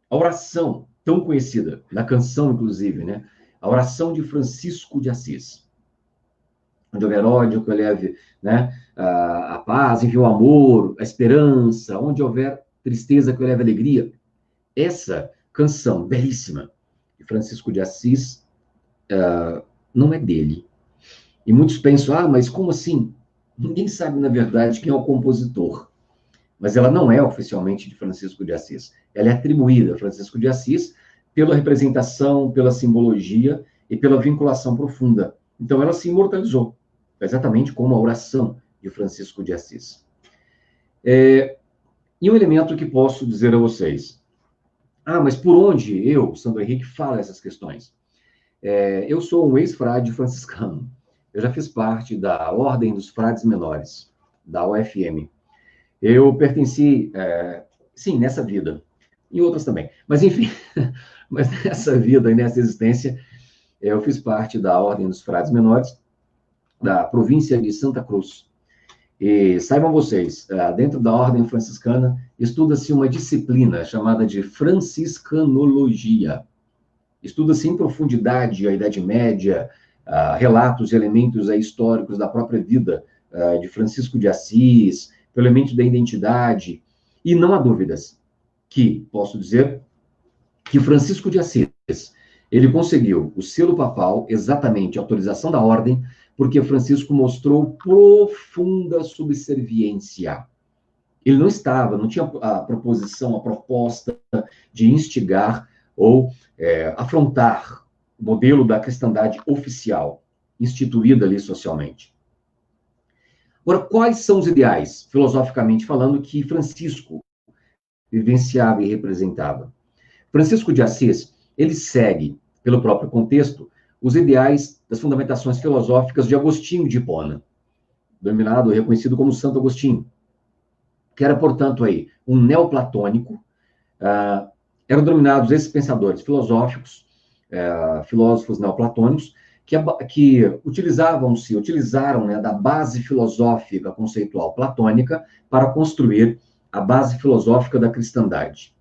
a oração tão conhecida, na canção, inclusive, né? A oração de Francisco de Assis. Onde houver ódio, que eu leve, né, a paz, enfim, o amor, a esperança. Onde houver tristeza, que eu leve alegria. Essa canção belíssima de Francisco de Assis não é dele. E muitos pensam, mas como assim? Ninguém sabe, na verdade, quem é o compositor. Mas ela não é oficialmente de Francisco de Assis. Ela é atribuída a Francisco de Assis pela representação, pela simbologia e pela vinculação profunda. Então, ela se imortalizou, exatamente como a oração de Francisco de Assis. E um elemento que posso dizer a vocês. Mas por onde eu, Sandro Henrique, falo essas questões? Eu sou um ex-frade franciscano. Eu já fiz parte da Ordem dos Frades Menores, da UFM. Eu pertenci, sim, nessa vida, em outras também, mas enfim, mas nessa vida e nessa existência, eu fiz parte da Ordem dos Frades Menores, da província de Santa Cruz. E saibam vocês, dentro da Ordem Franciscana, estuda-se uma disciplina chamada de franciscanologia. Estuda-se em profundidade a Idade Média, relatos e elementos históricos da própria vida de Francisco de Assis, pelo elemento da identidade, e não há dúvidas que, posso dizer, que Francisco de Assis, ele conseguiu o selo papal, exatamente a autorização da ordem, porque Francisco mostrou profunda subserviência. Ele não tinha a proposição, a proposta de instigar ou afrontar o modelo da cristandade oficial, instituída ali socialmente. Agora, quais são os ideais, filosoficamente falando, que Francisco vivenciava e representava? Francisco de Assis, ele segue, pelo próprio contexto, os ideais das fundamentações filosóficas de Agostinho de Hipona, denominado, reconhecido como Santo Agostinho, que era, portanto, um neoplatônico. Eram denominados esses pensadores filosóficos, filósofos neoplatônicos, que utilizaram, né, da base filosófica conceitual platônica para construir a base filosófica da cristandade.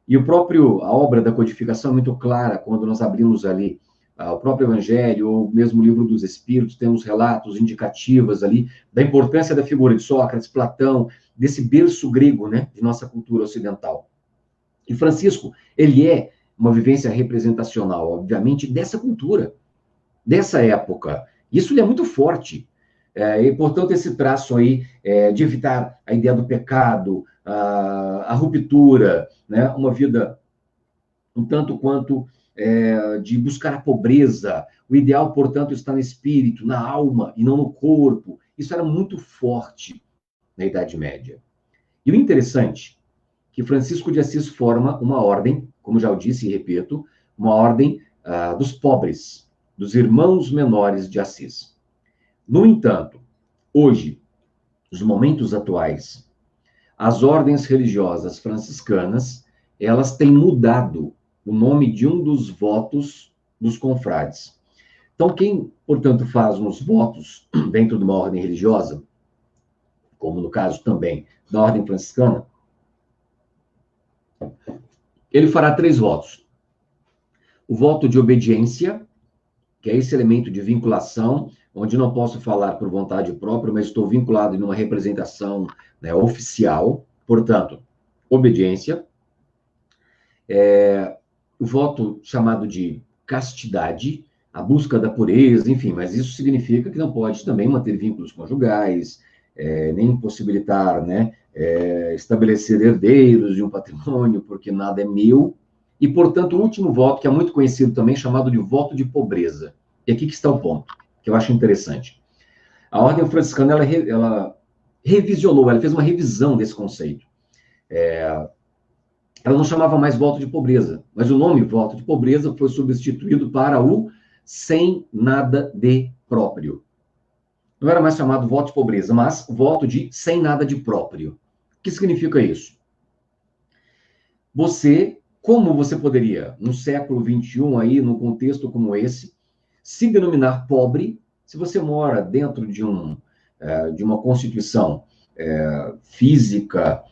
E a obra da codificação é muito clara, quando nós abrimos ali o próprio Evangelho, ou mesmo o Livro dos Espíritos, temos relatos indicativos ali da importância da figura de Sócrates, Platão, desse berço grego, né, de nossa cultura ocidental. E Francisco, ele é uma vivência representacional, obviamente, dessa cultura, dessa época. Isso é muito forte. E, portanto, esse traço de evitar a ideia do pecado, a ruptura, né? Uma vida um tanto quanto de buscar a pobreza. O ideal, portanto, está no espírito, na alma e não no corpo. Isso era muito forte na Idade Média. E o interessante que Francisco de Assis forma uma ordem, como já eu disse e repito, uma ordem dos pobres, dos irmãos menores de Assis. No entanto, hoje, nos momentos atuais, as ordens religiosas franciscanas, elas têm mudado o nome de um dos votos dos confrades. Então, quem, portanto, faz uns votos dentro de uma ordem religiosa, como no caso também da ordem franciscana, ele fará 3 votos. O voto de obediência, que é esse elemento de vinculação, onde não posso falar por vontade própria, mas estou vinculado em uma representação, né, oficial, portanto, obediência. O voto chamado de castidade, a busca da pureza, enfim, mas isso significa que não pode também manter vínculos conjugais, nem possibilitar, né, estabelecer herdeiros de um patrimônio, porque nada é meu. E, portanto, o último voto, que é muito conhecido também, chamado de voto de pobreza. E aqui que está o ponto, que eu acho interessante. A ordem franciscana, ela revisionou, ela fez uma revisão desse conceito. Ela não chamava mais voto de pobreza, mas o nome voto de pobreza foi substituído para o sem nada de próprio. Não era mais chamado voto de pobreza, mas voto de sem nada de próprio. O que significa isso? Como você poderia, no século XXI, aí, num contexto como esse, se denominar pobre, se você mora dentro de uma constituição física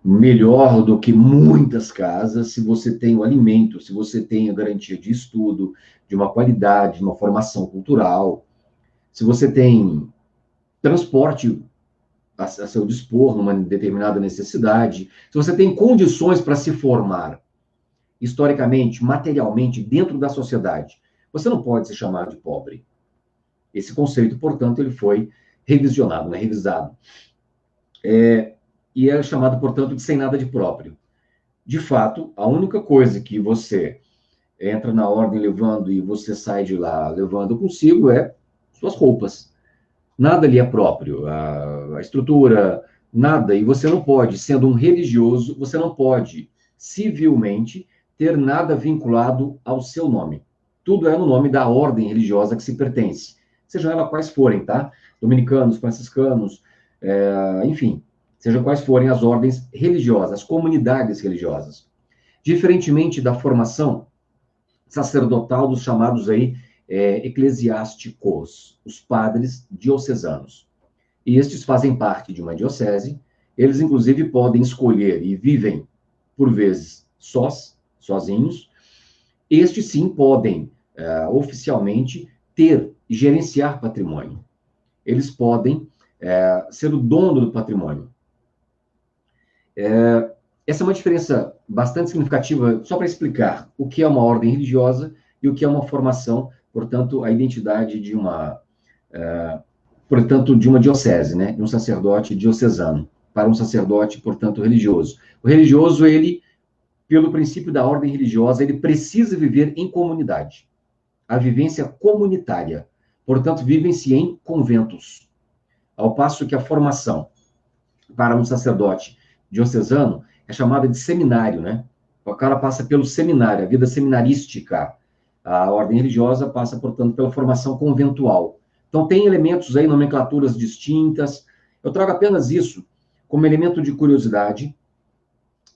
melhor do que muitas casas, se você tem o alimento, se você tem a garantia de estudo, de uma qualidade, de uma formação cultural, se você tem transporte a seu dispor numa determinada necessidade, se você tem condições para se formar historicamente, materialmente, dentro da sociedade, você não pode se chamar de pobre. Esse conceito, portanto, ele foi revisionado, né, revisado. E é chamado, portanto, de sem nada de próprio. De fato, a única coisa que você entra na ordem levando e você sai de lá levando consigo é suas roupas. Nada ali é próprio, a estrutura, nada. E você não pode, sendo um religioso, você não pode, civilmente, ter nada vinculado ao seu nome. Tudo é no nome da ordem religiosa que se pertence. Sejam elas quais forem, tá? Dominicanos, franciscanos, enfim, sejam quais forem as ordens religiosas, as comunidades religiosas. Diferentemente da formação sacerdotal dos chamados aí eclesiásticos, os padres diocesanos. E estes fazem parte de uma diocese, eles inclusive podem escolher e vivem, por vezes, sozinhos. Estes sim podem, oficialmente, ter e gerenciar patrimônio. Eles podem ser o dono do patrimônio. Essa é uma diferença bastante significativa, só para explicar o que é uma ordem religiosa e o que é uma formação, portanto, a identidade de portanto, de uma diocese, né? De um sacerdote diocesano, para um sacerdote, portanto, religioso. O religioso, ele, pelo princípio da ordem religiosa, ele precisa viver em comunidade. A vivência comunitária. Portanto, vivem-se em conventos. Ao passo que a formação para um sacerdote diocesano é chamada de seminário, né? O cara passa pelo seminário, a vida seminarística. A ordem religiosa passa, portanto, pela formação conventual. Então, tem elementos aí, nomenclaturas distintas. Eu trago apenas isso como elemento de curiosidade.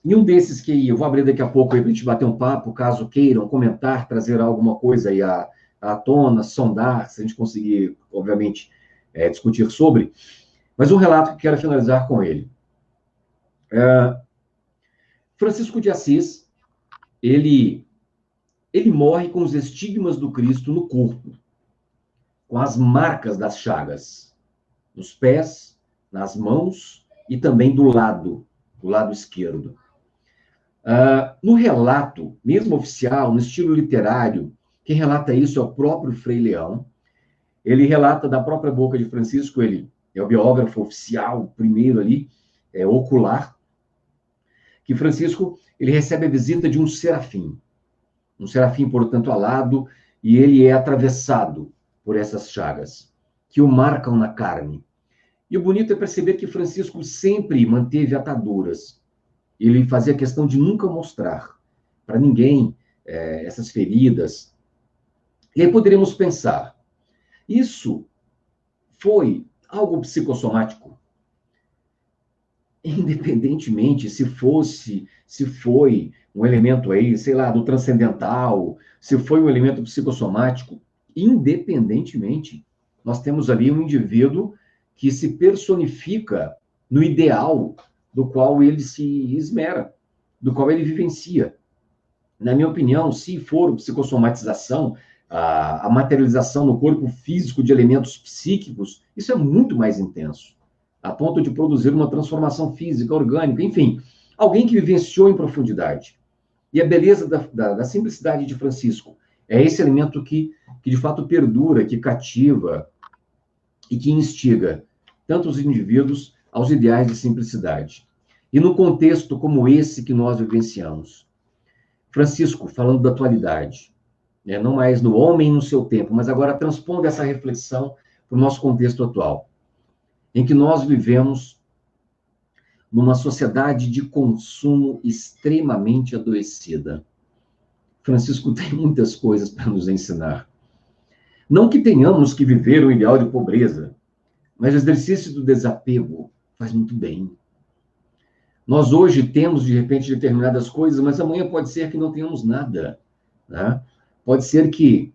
E um desses que eu vou abrir daqui a pouco aí para a gente bater um papo, caso queiram comentar, trazer alguma coisa aí à tona, sondar, se a gente conseguir, obviamente, discutir sobre. Mas um relato que quero finalizar com ele. Francisco de Assis, ele morre com os estigmas do Cristo no corpo, com as marcas das chagas, nos pés, nas mãos e também do lado esquerdo. No relato, mesmo oficial, no estilo literário, quem relata isso é o próprio Frei Leão. Ele relata da própria boca de Francisco, ele é o biógrafo oficial, primeiro ali, ocular, que Francisco, ele recebe a visita de um serafim, portanto, alado, e ele é atravessado por essas chagas, que o marcam na carne. E o bonito é perceber que Francisco sempre manteve ataduras. Ele fazia questão de nunca mostrar para ninguém essas feridas. E aí poderíamos pensar, isso foi algo psicossomático? Independentemente se foi um elemento aí, sei lá, do transcendental, se foi um elemento psicossomático, independentemente, nós temos ali um indivíduo que se personifica no ideal do qual ele se esmera, do qual ele vivencia. Na minha opinião, se for psicossomatização, a materialização no corpo físico de elementos psíquicos, isso é muito mais intenso, a ponto de produzir uma transformação física, orgânica, enfim, alguém que vivenciou em profundidade. E a beleza da simplicidade de Francisco é esse elemento que de fato perdura, que cativa e que instiga tanto os indivíduos aos ideais de simplicidade. E no contexto como esse que nós vivenciamos, Francisco, falando da atualidade, não mais no homem no seu tempo, mas agora transpondo essa reflexão para o nosso contexto atual. em que nós vivemos numa sociedade de consumo extremamente adoecida. Francisco tem muitas coisas para nos ensinar. Não que tenhamos que viver um ideal de pobreza, mas o exercício do desapego faz muito bem. Nós hoje temos, de repente, determinadas coisas, mas amanhã pode ser que não tenhamos nada, né? Pode ser que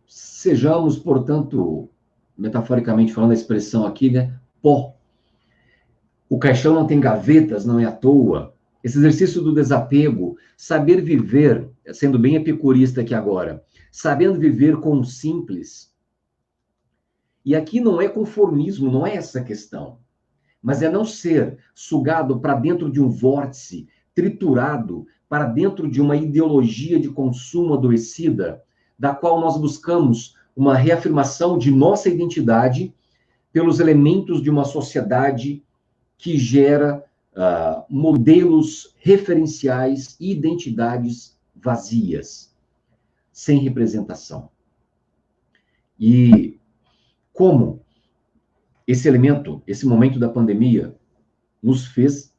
sejamos, portanto, metaforicamente falando a expressão aqui, né? Pó. O caixão não tem gavetas, não é à toa. Esse exercício do desapego, saber viver, sendo bem epicurista aqui agora, sabendo viver com o simples. E aqui não é conformismo, não é essa a questão. Mas é não ser sugado para dentro de um vórtice, triturado para dentro de uma ideologia de consumo adoecida, da qual nós buscamos uma reafirmação de nossa identidade pelos elementos de uma sociedade que gera modelos referenciais e identidades vazias, sem representação. E como esse elemento, esse momento da pandemia, nos fez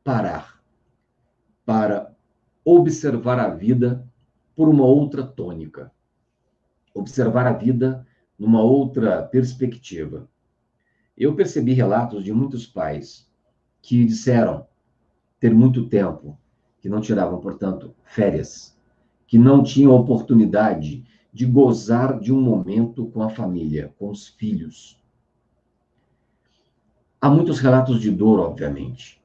parar para observar a vida por uma outra tônica, observar a vida numa outra perspectiva. Eu percebi relatos de muitos pais que disseram ter muito tempo, que não tiravam, portanto, férias, que não tinham oportunidade de gozar de um momento com a família, com os filhos. Há muitos relatos de dor, obviamente,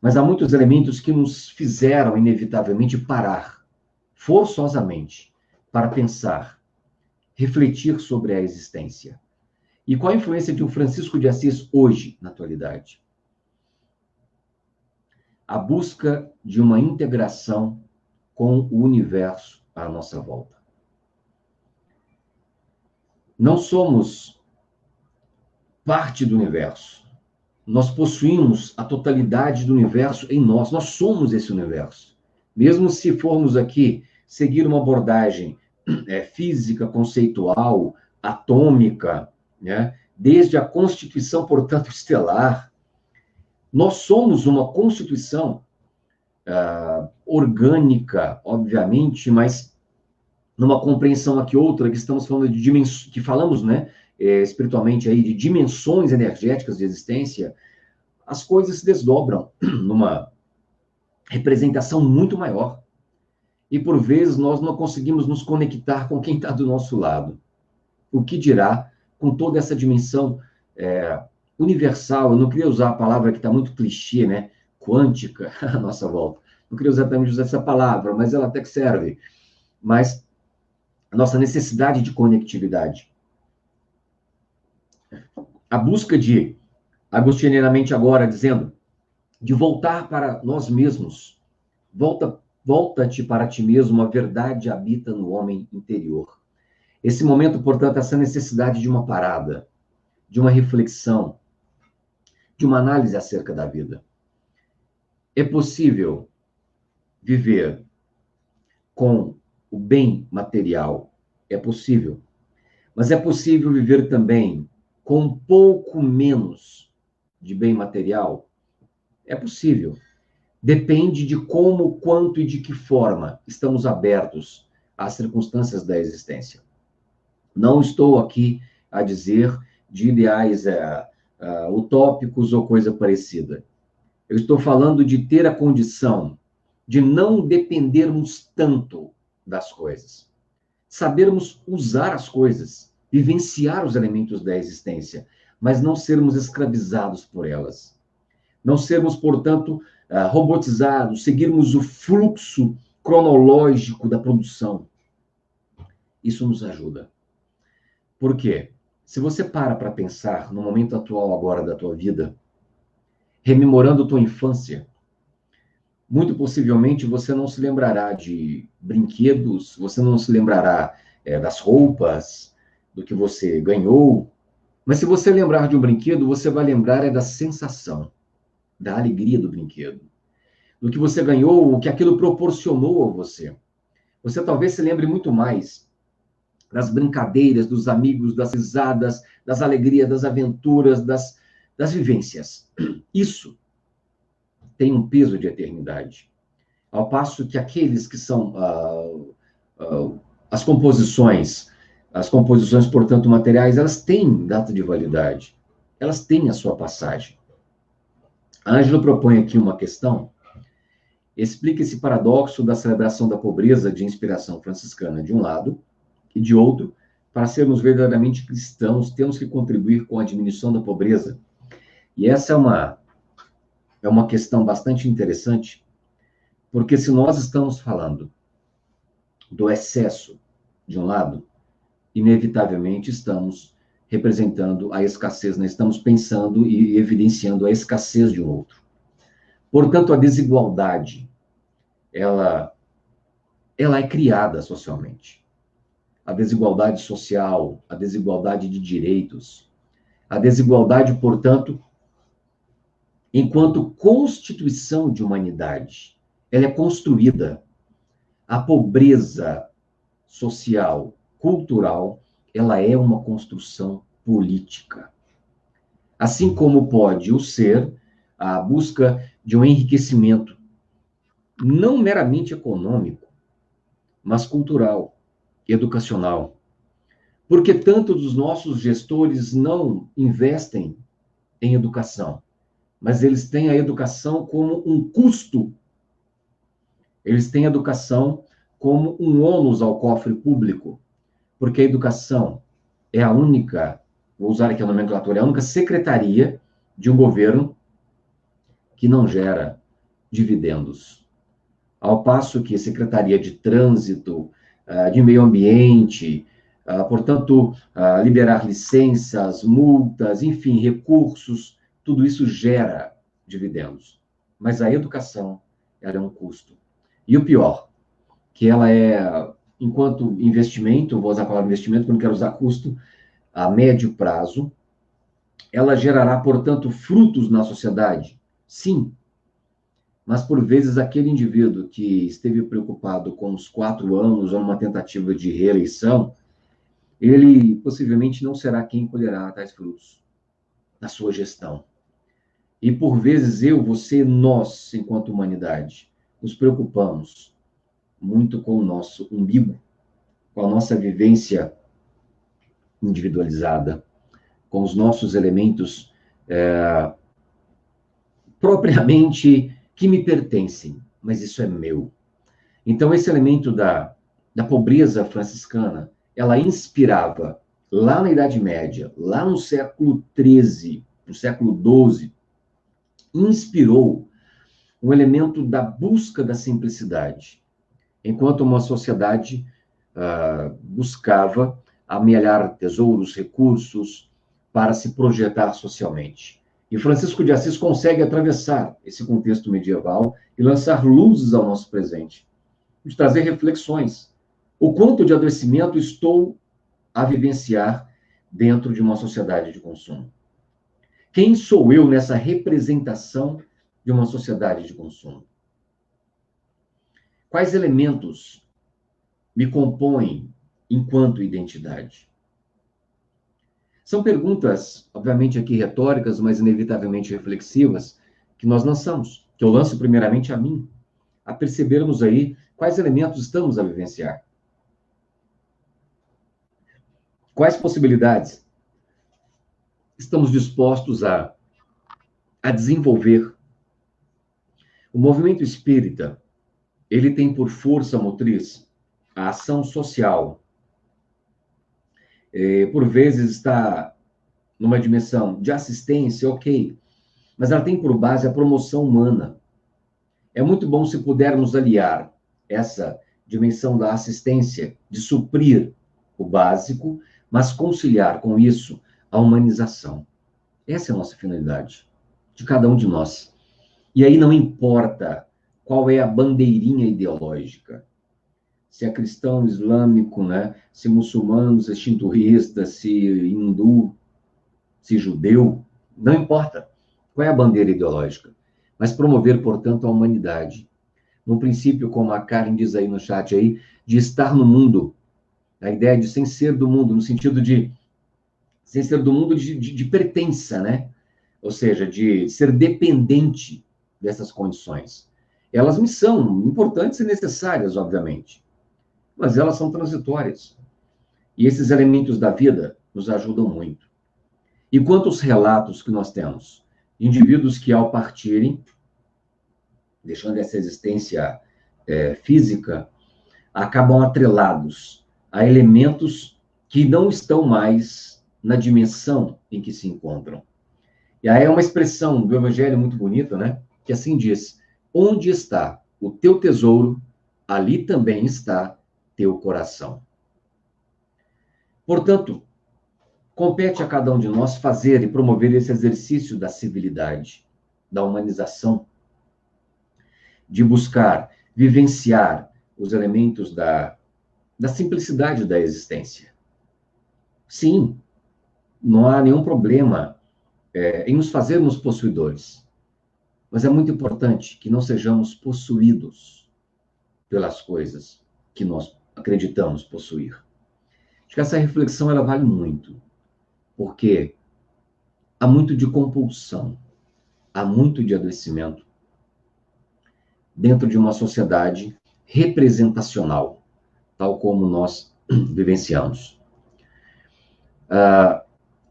mas há muitos elementos que nos fizeram, inevitavelmente, parar, forçosamente, para pensar, refletir sobre a existência. E qual a influência de um Francisco de Assis hoje, na atualidade? A busca de uma integração com o universo à nossa volta. Não somos parte do universo. Nós possuímos a totalidade do universo em nós. Nós somos esse universo. Mesmo se formos aqui seguir uma abordagem física, conceitual, atômica, né? Desde a constituição, portanto, estelar, nós somos uma constituição orgânica, obviamente, mas numa compreensão aqui outra, que estamos falando de dimensões, que falamos, né, espiritualmente aí, de dimensões energéticas de existência, as coisas se desdobram numa representação muito maior. E, por vezes, nós não conseguimos nos conectar com quem está do nosso lado. O que dirá com toda essa dimensão universal? Eu não queria usar a palavra que está muito clichê, né? Quântica, à nossa volta. Não queria exatamente usar essa palavra, mas ela até que serve. Mas a nossa necessidade de conectividade. A busca de, agostinianamente agora, dizendo, de voltar para nós mesmos. Volta-te para ti mesmo, a verdade habita no homem interior. Esse momento, portanto, essa necessidade de uma parada, de uma reflexão, de uma análise acerca da vida. É possível viver com o bem material, é possível. Mas é possível viver também com um pouco menos de bem material? É possível. Depende de como, quanto e de que forma estamos abertos às circunstâncias da existência. Não estou aqui a dizer de ideais utópicos ou coisa parecida. Eu estou falando de ter a condição de não dependermos tanto das coisas. Sabermos usar as coisas, vivenciar os elementos da existência, mas não sermos escravizados por elas. Não sermos, portanto, robotizados, seguirmos o fluxo cronológico da produção. Isso nos ajuda. Por quê? Se você para pensar no momento atual agora da tua vida, rememorando tua infância, muito possivelmente você não se lembrará de brinquedos, você não se lembrará das roupas, do que você ganhou, mas se você lembrar de um brinquedo, você vai lembrar da sensação, da alegria do brinquedo, do que você ganhou, o que aquilo proporcionou a você. Você talvez se lembre muito mais das brincadeiras, dos amigos, das risadas, das alegrias, das aventuras, das vivências. Isso tem um peso de eternidade. Ao passo que aqueles que são as composições, portanto, materiais, elas têm data de validade. Elas têm a sua passagem. A Ângela propõe aqui uma questão, explica esse paradoxo da celebração da pobreza de inspiração franciscana, de um lado, e de outro, para sermos verdadeiramente cristãos, temos que contribuir com a diminuição da pobreza. E essa é uma questão bastante interessante, porque se nós estamos falando do excesso de um lado, inevitavelmente estamos representando a escassez, né? Estamos pensando e evidenciando a escassez de um outro. Portanto, a desigualdade, ela é criada socialmente. A desigualdade social, a desigualdade de direitos, a desigualdade, portanto, enquanto constituição de humanidade, ela é construída. A pobreza social, cultural, ela é uma construção política. Assim como pode o ser a busca de um enriquecimento, não meramente econômico, mas cultural, educacional. Porque tanto dos nossos gestores não investem em educação, mas eles têm a educação como um custo. Eles têm a educação como um ônus ao cofre público, porque a educação é a única, vou usar aqui a nomenclatura, é a única secretaria de um governo que não gera dividendos. Ao passo que a Secretaria de Trânsito, de Meio Ambiente, portanto, liberar licenças, multas, enfim, recursos, tudo isso gera dividendos. Mas a educação, ela é um custo. E o pior, que ela é, enquanto investimento, vou usar a palavra investimento, porque não quero usar custo, a médio prazo, ela gerará, portanto, frutos na sociedade? Sim. Mas, por vezes, aquele indivíduo que esteve preocupado com os 4 anos ou numa tentativa de reeleição, ele possivelmente não será quem colherá tais frutos na sua gestão. E, por vezes, eu, você, nós, enquanto humanidade, nos preocupamos muito com o nosso umbigo, com a nossa vivência individualizada, com os nossos elementos propriamente que me pertencem, mas isso é meu. Então, esse elemento da pobreza franciscana, ela inspirava, lá na Idade Média, lá no século XIII, no século XII, inspirou um elemento da busca da simplicidade, enquanto uma sociedade buscava amealhar tesouros, recursos, para se projetar socialmente. E Francisco de Assis consegue atravessar esse contexto medieval e lançar luzes ao nosso presente, de trazer reflexões. O quanto de adoecimento estou a vivenciar dentro de uma sociedade de consumo? Quem sou eu nessa representação de uma sociedade de consumo? Quais elementos me compõem enquanto identidade? São perguntas, obviamente, aqui retóricas, mas inevitavelmente reflexivas, que nós lançamos, que eu lanço primeiramente a mim, a percebermos aí quais elementos estamos a vivenciar. Quais possibilidades estamos dispostos a desenvolver. O movimento espírita, ele tem por força motriz a ação social. Por vezes está numa dimensão de assistência, ok, mas ela tem por base a promoção humana. É muito bom se pudermos aliar essa dimensão da assistência, de suprir o básico, mas conciliar com isso a humanização. Essa é a nossa finalidade, de cada um de nós. E aí não importa qual é a bandeirinha ideológica, se é cristão, islâmico, né? Se muçulmano, se shintoísta, se hindu, se judeu, não importa qual é a bandeira ideológica, mas promover, portanto, a humanidade. No princípio, como a Karen diz aí no chat aí, de estar no mundo, A ideia de sem ser do mundo, no sentido de sem ser do mundo de pertença, né? Ou seja, de ser dependente dessas condições. Elas me são importantes e necessárias, obviamente, mas elas são transitórias. E esses elementos da vida nos ajudam muito. E quantos relatos que nós temos? Indivíduos que, ao partirem, deixando essa existência física, acabam atrelados a elementos que não estão mais na dimensão em que se encontram. E aí é uma expressão do Evangelho muito bonita, né? Que assim diz: onde está o teu tesouro, ali também está teu coração. Portanto, compete a cada um de nós fazer e promover esse exercício da civilidade, da humanização, de buscar vivenciar os elementos da simplicidade da existência. Sim, não há nenhum problema em nos fazermos possuidores, mas é muito importante que não sejamos possuídos pelas coisas que nós acreditamos possuir. Acho que essa reflexão ela vale muito, porque há muito de compulsão, há muito de adoecimento dentro de uma sociedade representacional, tal como nós vivenciamos.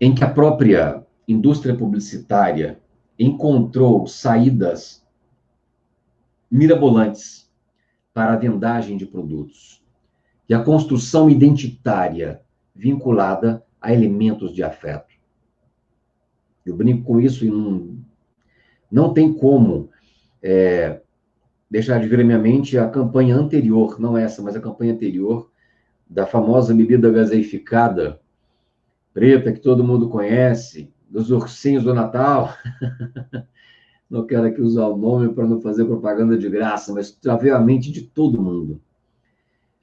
Em que a própria indústria publicitária encontrou saídas mirabolantes para a vendagem de produtos e a construção identitária vinculada a elementos de afeto. Eu brinco com isso e não tem como deixar de vir à minha mente a campanha anterior, não essa, mas a campanha anterior, da famosa bebida gaseificada, preta, que todo mundo conhece, dos ursinhos do Natal. Não quero aqui usar o nome para não fazer propaganda de graça, mas já veio à mente de todo mundo.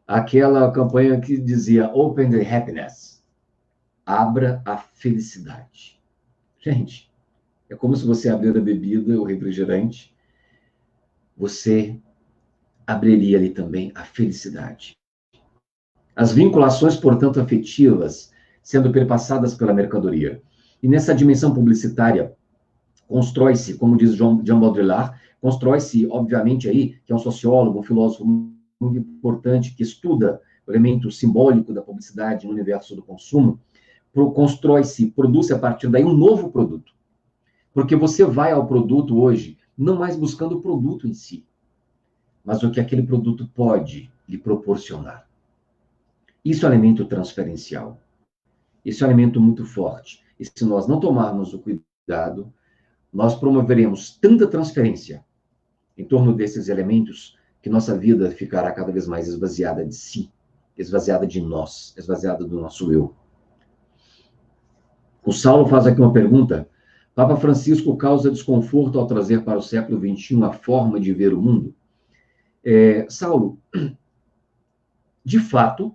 Aquela campanha que dizia Open the Happiness, abra a felicidade. Gente, é como se você abrir a bebida, o refrigerante, você abriria ali também a felicidade. As vinculações, portanto, afetivas, sendo perpassadas pela mercadoria. E nessa dimensão publicitária, constrói-se, como diz Jean Baudrillard, constrói-se, obviamente, aí, que é um sociólogo, um filósofo muito importante, que estuda o elemento simbólico da publicidade no universo do consumo, constrói-se, produz a partir daí um novo produto. Porque você vai ao produto hoje, não mais buscando o produto em si, mas o que aquele produto pode lhe proporcionar. Isso é um elemento transferencial. Isso é um elemento muito forte. E se nós não tomarmos o cuidado, nós promoveremos tanta transferência em torno desses elementos que nossa vida ficará cada vez mais esvaziada de si, esvaziada de nós, esvaziada do nosso eu. O Saulo faz aqui uma pergunta. Papa Francisco causa desconforto ao trazer para o século XXI a forma de ver o mundo? Saulo, de fato,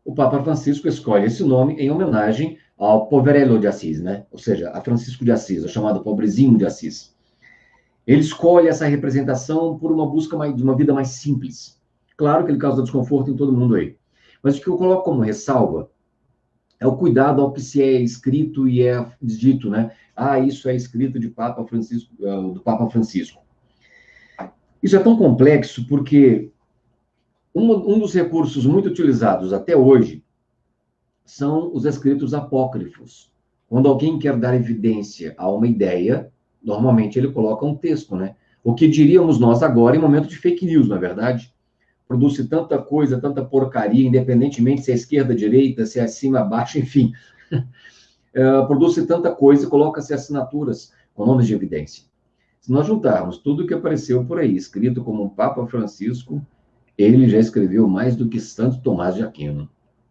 o Papa Francisco escolhe esse nome em homenagem ao Poverello de Assis, né? Ou seja, a Francisco de Assis, o chamado pobrezinho de Assis. Ele escolhe essa representação por uma busca de uma vida mais simples. Claro que ele causa desconforto em todo mundo aí. Mas o que eu coloco como ressalva é o cuidado ao que se é escrito e é dito, né? Isso é escrito de Papa Francisco, do Papa Francisco. Isso é tão complexo porque um dos recursos muito utilizados até hoje são os escritos apócrifos. Quando alguém quer dar evidência a uma ideia, normalmente ele coloca um texto, né? O que diríamos nós agora em momento de fake news, não é verdade? Produz-se tanta coisa, tanta porcaria, independentemente se é esquerda, direita, se é acima, baixo, enfim. Produz-se tanta coisa e coloca-se assinaturas com nomes de evidência. Se nós juntarmos tudo que apareceu por aí, escrito como Papa Francisco, ele já escreveu mais do que Santo Tomás de Aquino.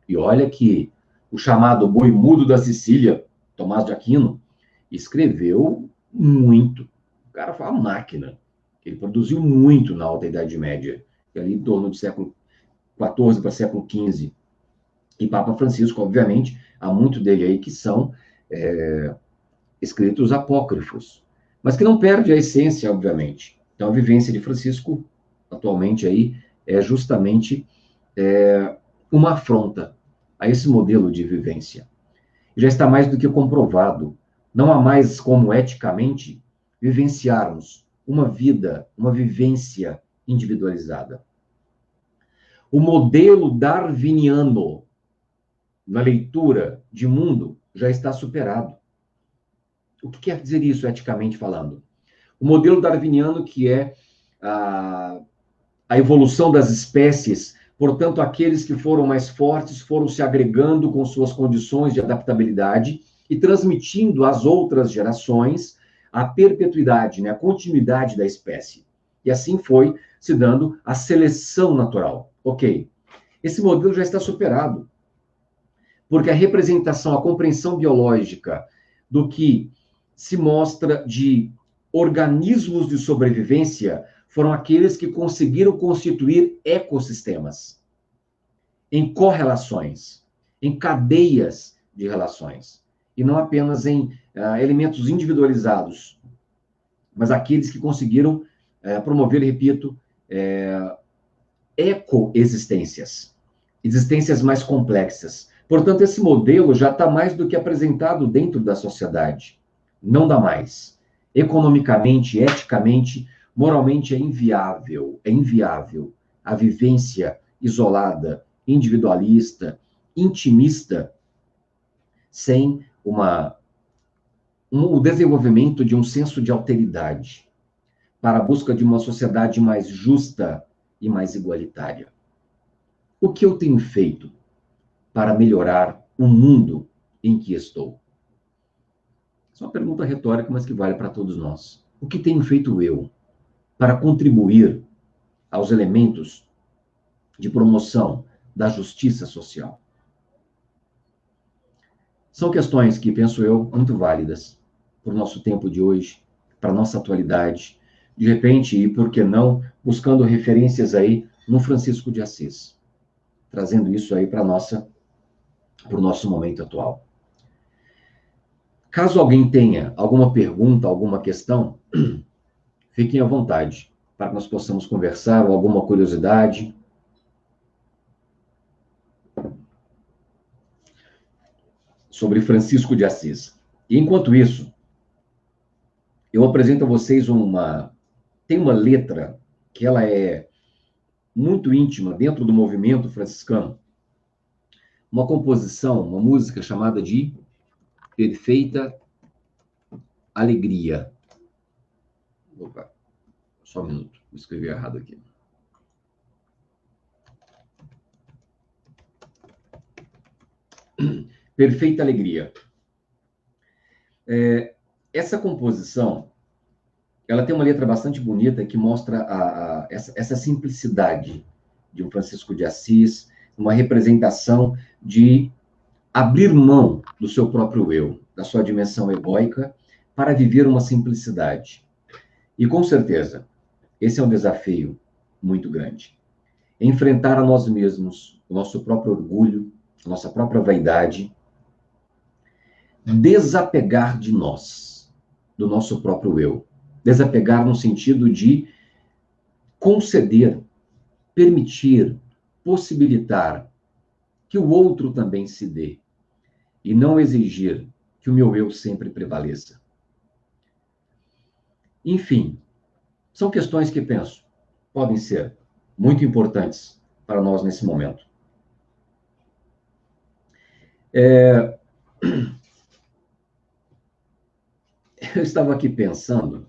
E olha que o chamado boi mudo da Sicília, Tomás de Aquino, escreveu muito. O cara foi uma máquina. Ele produziu muito na Alta Idade Média, ali em torno do século XIV para século XV. E Papa Francisco, obviamente, há muito dele aí que são escritos apócrifos, mas que não perde a essência, obviamente. Então, a vivência de Francisco, atualmente aí, é justamente uma afronta a esse modelo de vivência. Já está mais do que comprovado. Não há mais como eticamente vivenciarmos uma vida, uma vivência individualizada. O modelo darwiniano na leitura de mundo já está superado. O que quer dizer isso, eticamente falando? O modelo darwiniano, que é a evolução das espécies, portanto, aqueles que foram mais fortes foram se agregando com suas condições de adaptabilidade e transmitindo às outras gerações a perpetuidade, né, a continuidade da espécie. E assim foi se dando a seleção natural. Ok. Esse modelo já está superado, porque a representação, a compreensão biológica do que se mostra de organismos de sobrevivência foram aqueles que conseguiram constituir ecossistemas em correlações, em cadeias de relações, e não apenas em elementos individualizados, mas aqueles que conseguiram promover, repito, ecoexistências, existências mais complexas. Portanto, esse modelo já está mais do que apresentado dentro da sociedade. Não dá mais. Economicamente, eticamente, moralmente é inviável a vivência isolada, individualista, intimista, sem o desenvolvimento de um senso de alteridade para a busca de uma sociedade mais justa e mais igualitária. O que eu tenho feito para melhorar o mundo em que estou? Essa é uma pergunta retórica, mas que vale para todos nós. O que tenho feito eu para contribuir aos elementos de promoção da justiça social? São questões que, penso eu, muito válidas para o nosso tempo de hoje, para a nossa atualidade. De repente, e por que não, buscando referências aí no Francisco de Assis, trazendo isso aí para o nosso momento atual. Caso alguém tenha alguma pergunta, alguma questão, fiquem à vontade para que nós possamos conversar, ou alguma curiosidade. Sobre Francisco de Assis. E enquanto isso, eu apresento a vocês tem uma letra que ela é muito íntima dentro do movimento franciscano, uma composição, uma música chamada de Perfeita Alegria. Opa, só um minuto, vou escrever errado aqui. Perfeita Alegria. Essa composição, ela tem uma letra bastante bonita que mostra essa simplicidade de um Francisco de Assis, uma representação de abrir mão do seu próprio eu, da sua dimensão egóica, para viver uma simplicidade. E, com certeza, esse é um desafio muito grande. Enfrentar a nós mesmos, o nosso próprio orgulho, a nossa própria vaidade, desapegar de nós, do nosso próprio eu. Desapegar no sentido de conceder, permitir, possibilitar que o outro também se dê, e não exigir que o meu eu sempre prevaleça. Enfim, são questões que, penso, podem ser muito importantes para nós nesse momento. Eu estava aqui pensando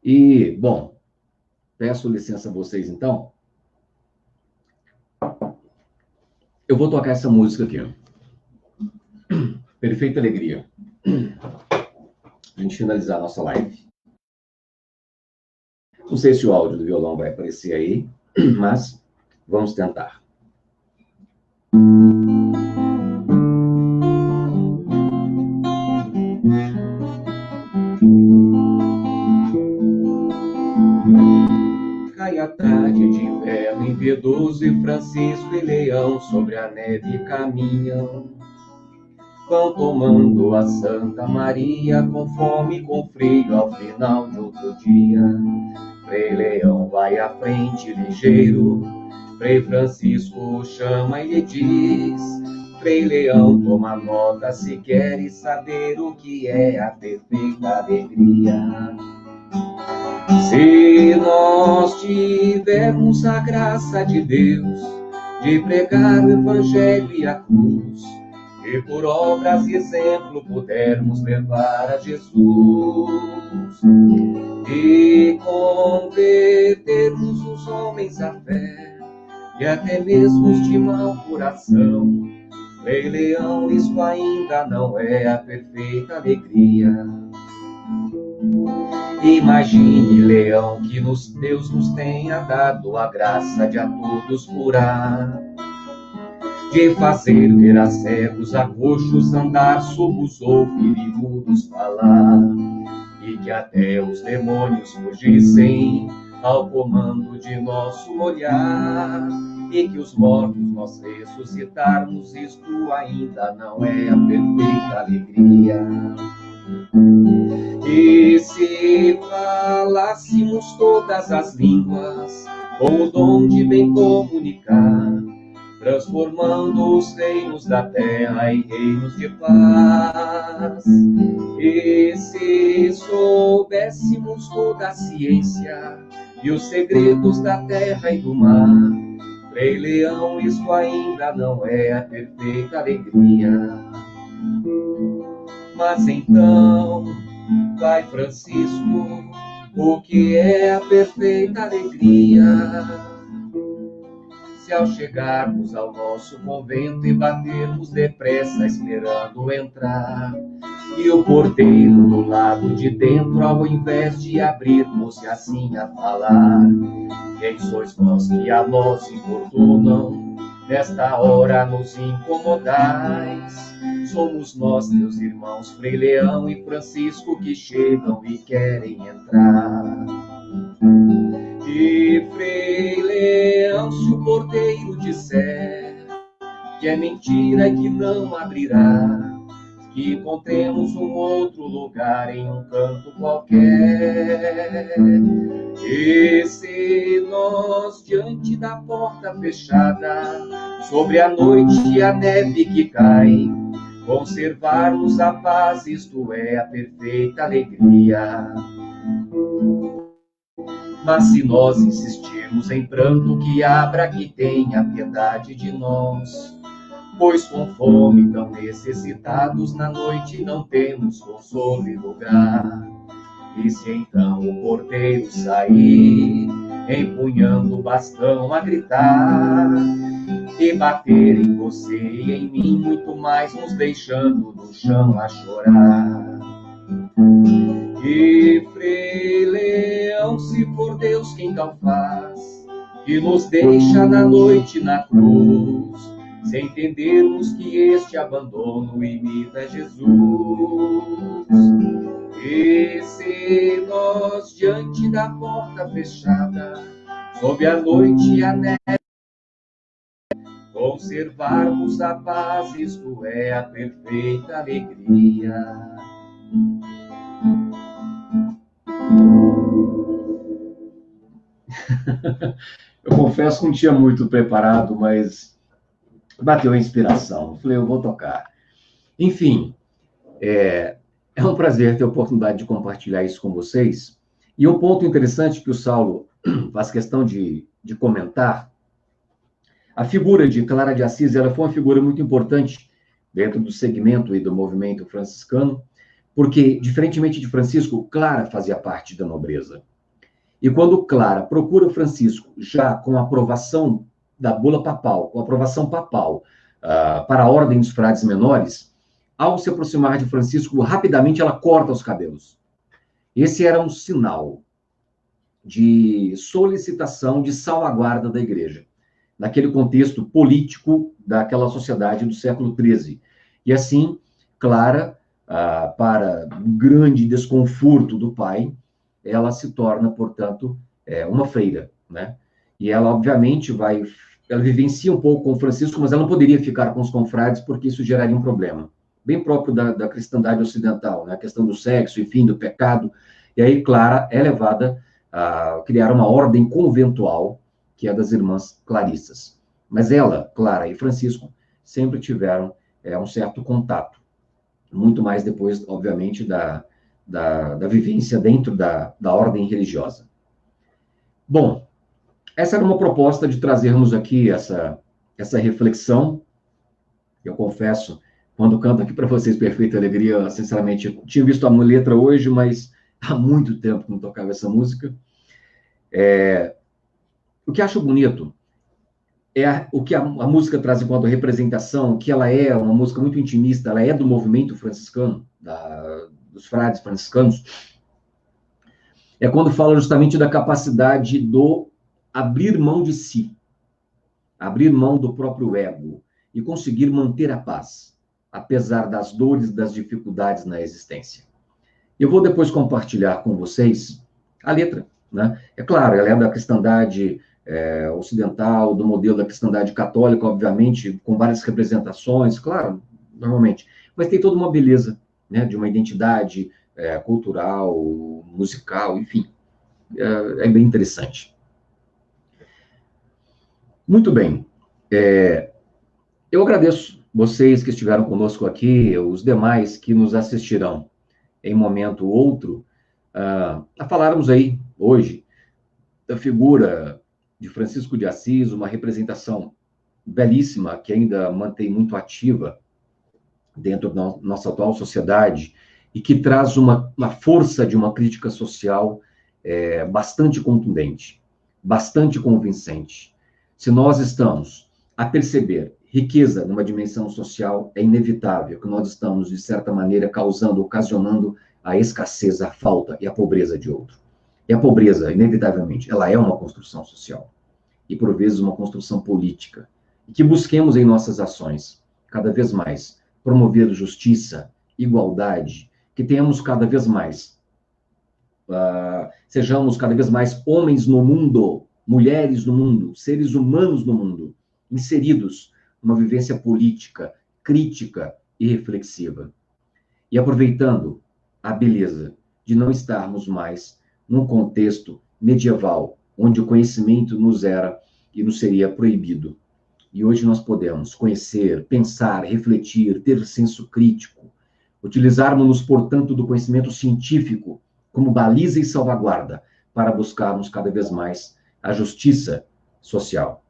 e, bom, peço licença a vocês, então. Eu vou tocar essa música aqui, ó. Perfeita Alegria. A gente finalizar a nossa live. Não sei se o áudio do violão vai aparecer aí, mas vamos tentar. Cai a tarde de inverno, impiedoso e Francisco e Leão sobre a neve caminham. Vão tomando a Santa Maria com fome e com frio ao final de outro dia. Frei Leão vai à frente ligeiro, Frei Francisco chama e lhe diz: Frei Leão, toma nota se queres saber o que é a perfeita alegria. Se nós tivermos a graça de Deus de pregar o Evangelho e a cruz, e por obras e exemplo pudermos levar a Jesus, e convertermos os homens à fé, e até mesmo os de mau coração, Frei Leão, isso ainda não é a perfeita alegria. Imagine, Leão, que Deus nos tenha dado a graça de a todos curar, de fazer ver a cegos, a coxos andar, surdos ouvir e mudos falar, e que até os demônios fugissem ao comando de nosso olhar, e que os mortos nós ressuscitarmos, isto ainda não é a perfeita alegria. E se falássemos todas as línguas, com o dom de bem comunicar, transformando os reinos da terra em reinos de paz, e se soubéssemos toda a ciência e os segredos da terra e do mar, Frei Leão, isso ainda não é a perfeita alegria. Mas então, Pai Francisco, o que é a perfeita alegria? Se ao chegarmos ao nosso convento e batermos depressa esperando entrar, e o porteiro do lado de dentro, ao invés de abrir-nos assim a falar: quem sois vós que a nós importunam, nesta hora nos incomodais? Somos nós, teus irmãos, Frei Leão e Francisco, que chegam e querem entrar. E Frei Leão, se o porteiro disser que é mentira e que não abrirá, que encontremos um outro lugar em um canto qualquer. E se nós, diante da porta fechada, sobre a noite e a neve que cai, conservarmos a paz, isto é a perfeita alegria. Mas se nós insistirmos em pranto, que abra, que tenha piedade de nós, pois com fome tão necessitados na noite não temos consolo e lugar. E se então o porteiro sair, empunhando o bastão a gritar, e bater em você e em mim, muito mais nos deixando no chão a chorar. E Frei Leão, se for Deus quem tal faz, que nos deixa na noite na cruz, sem entendermos que este abandono imita Jesus. E se nós, diante da porta fechada, sob a noite e a neve, conservarmos a paz, isto é a perfeita alegria. Eu confesso que não tinha muito preparado, mas bateu a inspiração. Eu falei, eu vou tocar. Enfim, é um prazer ter a oportunidade de compartilhar isso com vocês. E um ponto interessante que o Saulo faz questão de comentar: a figura de Clara de Assis, ela foi uma figura muito importante dentro do segmento e do movimento franciscano, porque, diferentemente de Francisco, Clara fazia parte da nobreza. E quando Clara procura Francisco, já com a aprovação da bula papal, com a aprovação papal para a ordem dos frades menores, ao se aproximar de Francisco, rapidamente ela corta os cabelos. Esse era um sinal de solicitação, de salvaguarda da igreja, naquele contexto político daquela sociedade do século XIII. E assim, Clara, para o grande desconforto do pai, ela se torna, portanto, uma freira, né? E ela, obviamente, ela vivencia um pouco com Francisco, mas ela não poderia ficar com os confrades, porque isso geraria um problema, bem próprio da cristandade ocidental, né? A questão do sexo, enfim, do pecado. E aí, Clara é levada a criar uma ordem conventual, que é das irmãs Clarissas. Mas ela, Clara e Francisco, sempre tiveram um certo contato, muito mais depois, obviamente, da vivência dentro da ordem religiosa. Bom, essa era uma proposta de trazermos aqui essa reflexão. Eu confesso, quando canto aqui para vocês Perfeita Alegria, sinceramente, eu tinha visto a letra hoje, mas há muito tempo que não tocava essa música. O que acho bonito é o que a música traz enquanto representação, que ela é uma música muito intimista, ela é do movimento franciscano, dos frades franciscanos, é quando fala justamente da capacidade do abrir mão de si, abrir mão do próprio ego e conseguir manter a paz, apesar das dores, das dificuldades na existência. Eu vou depois compartilhar com vocês a letra, né? É claro, ela é da cristandade ocidental, do modelo da cristandade católica, obviamente, com várias representações, claro, normalmente, mas tem toda uma beleza, né, de uma identidade cultural, musical, enfim, é bem interessante. Muito bem, eu agradeço vocês que estiveram conosco aqui, os demais que nos assistirão em momento ou outro, a falarmos aí, hoje, da figura de Francisco de Assis, uma representação belíssima, que ainda mantém muito ativa dentro da nossa atual sociedade, e que traz uma força de uma crítica social bastante contundente, bastante convincente. Se nós estamos a perceber riqueza numa dimensão social, é inevitável que nós estamos, de certa maneira, causando, ocasionando a escassez, a falta e a pobreza de outro. E a pobreza, inevitavelmente, ela é uma construção social. E, por vezes, uma construção política. E que busquemos em nossas ações, cada vez mais, promover justiça, igualdade, que tenhamos cada vez mais, sejamos cada vez mais homens no mundo, mulheres no mundo, seres humanos no mundo, inseridos numa vivência política, crítica e reflexiva. E aproveitando a beleza de não estarmos mais num contexto medieval, onde o conhecimento nos era e nos seria proibido. E hoje nós podemos conhecer, pensar, refletir, ter senso crítico, utilizarmos-nos, portanto, do conhecimento científico como baliza e salvaguarda para buscarmos cada vez mais a justiça social.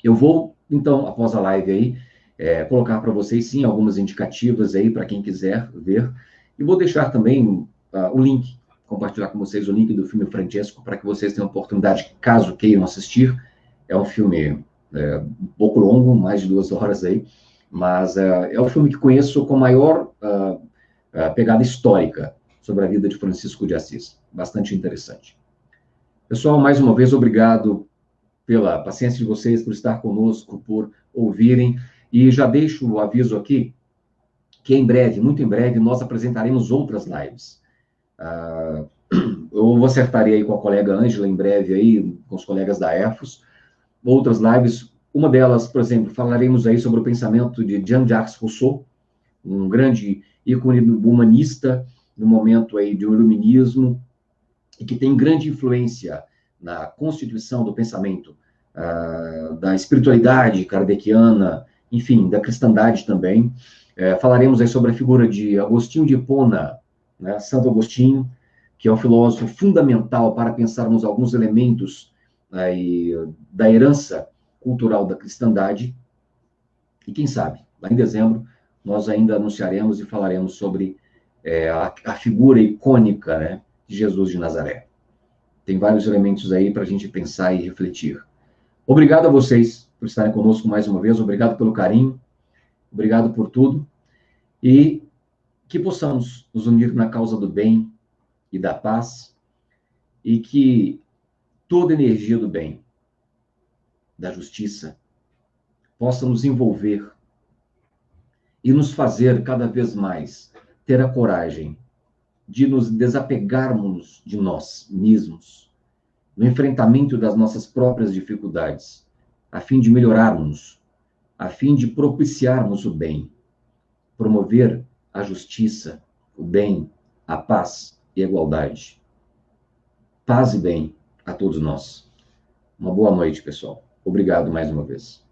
Eu vou, então, após a live aí, colocar para vocês, sim, algumas indicativas aí para quem quiser ver. E vou deixar também o link, compartilhar com vocês o link do filme Francesco, para que vocês tenham oportunidade, caso queiram assistir. É um filme um pouco longo, mais de 2 horas aí, mas é um filme que conheço com maior pegada histórica sobre a vida de Francisco de Assis. Bastante interessante. Pessoal, mais uma vez, obrigado pela paciência de vocês, por estar conosco, por ouvirem. E já deixo o aviso aqui, que em breve, muito em breve, nós apresentaremos outras lives. Eu vou acertar aí com a colega Ângela, em breve, aí, com os colegas da EFOS, outras lives. Uma delas, por exemplo, falaremos aí sobre o pensamento de Jean-Jacques Rousseau, um grande ícone humanista, no momento aí de um iluminismo, e que tem grande influência na constituição do pensamento, da espiritualidade kardeciana, enfim, da cristandade também. Falaremos aí sobre a figura de Agostinho de Hipona, né, Santo Agostinho, que é um filósofo fundamental para pensarmos alguns elementos aí, da herança cultural da cristandade. E quem sabe, lá em dezembro, nós ainda anunciaremos e falaremos sobre a figura icônica, né, de Jesus de Nazaré. Tem vários elementos aí para a gente pensar e refletir. Obrigado a vocês por estarem conosco mais uma vez, obrigado pelo carinho, obrigado por tudo, e que possamos nos unir na causa do bem e da paz, e que toda energia do bem, da justiça, possa nos envolver e nos fazer cada vez mais ter a coragem de nos desapegarmos de nós mesmos, no enfrentamento das nossas próprias dificuldades, a fim de melhorarmos, a fim de propiciarmos o bem, promover a justiça, o bem, a paz e a igualdade. Paz e bem a todos nós. Uma boa noite, pessoal. Obrigado mais uma vez.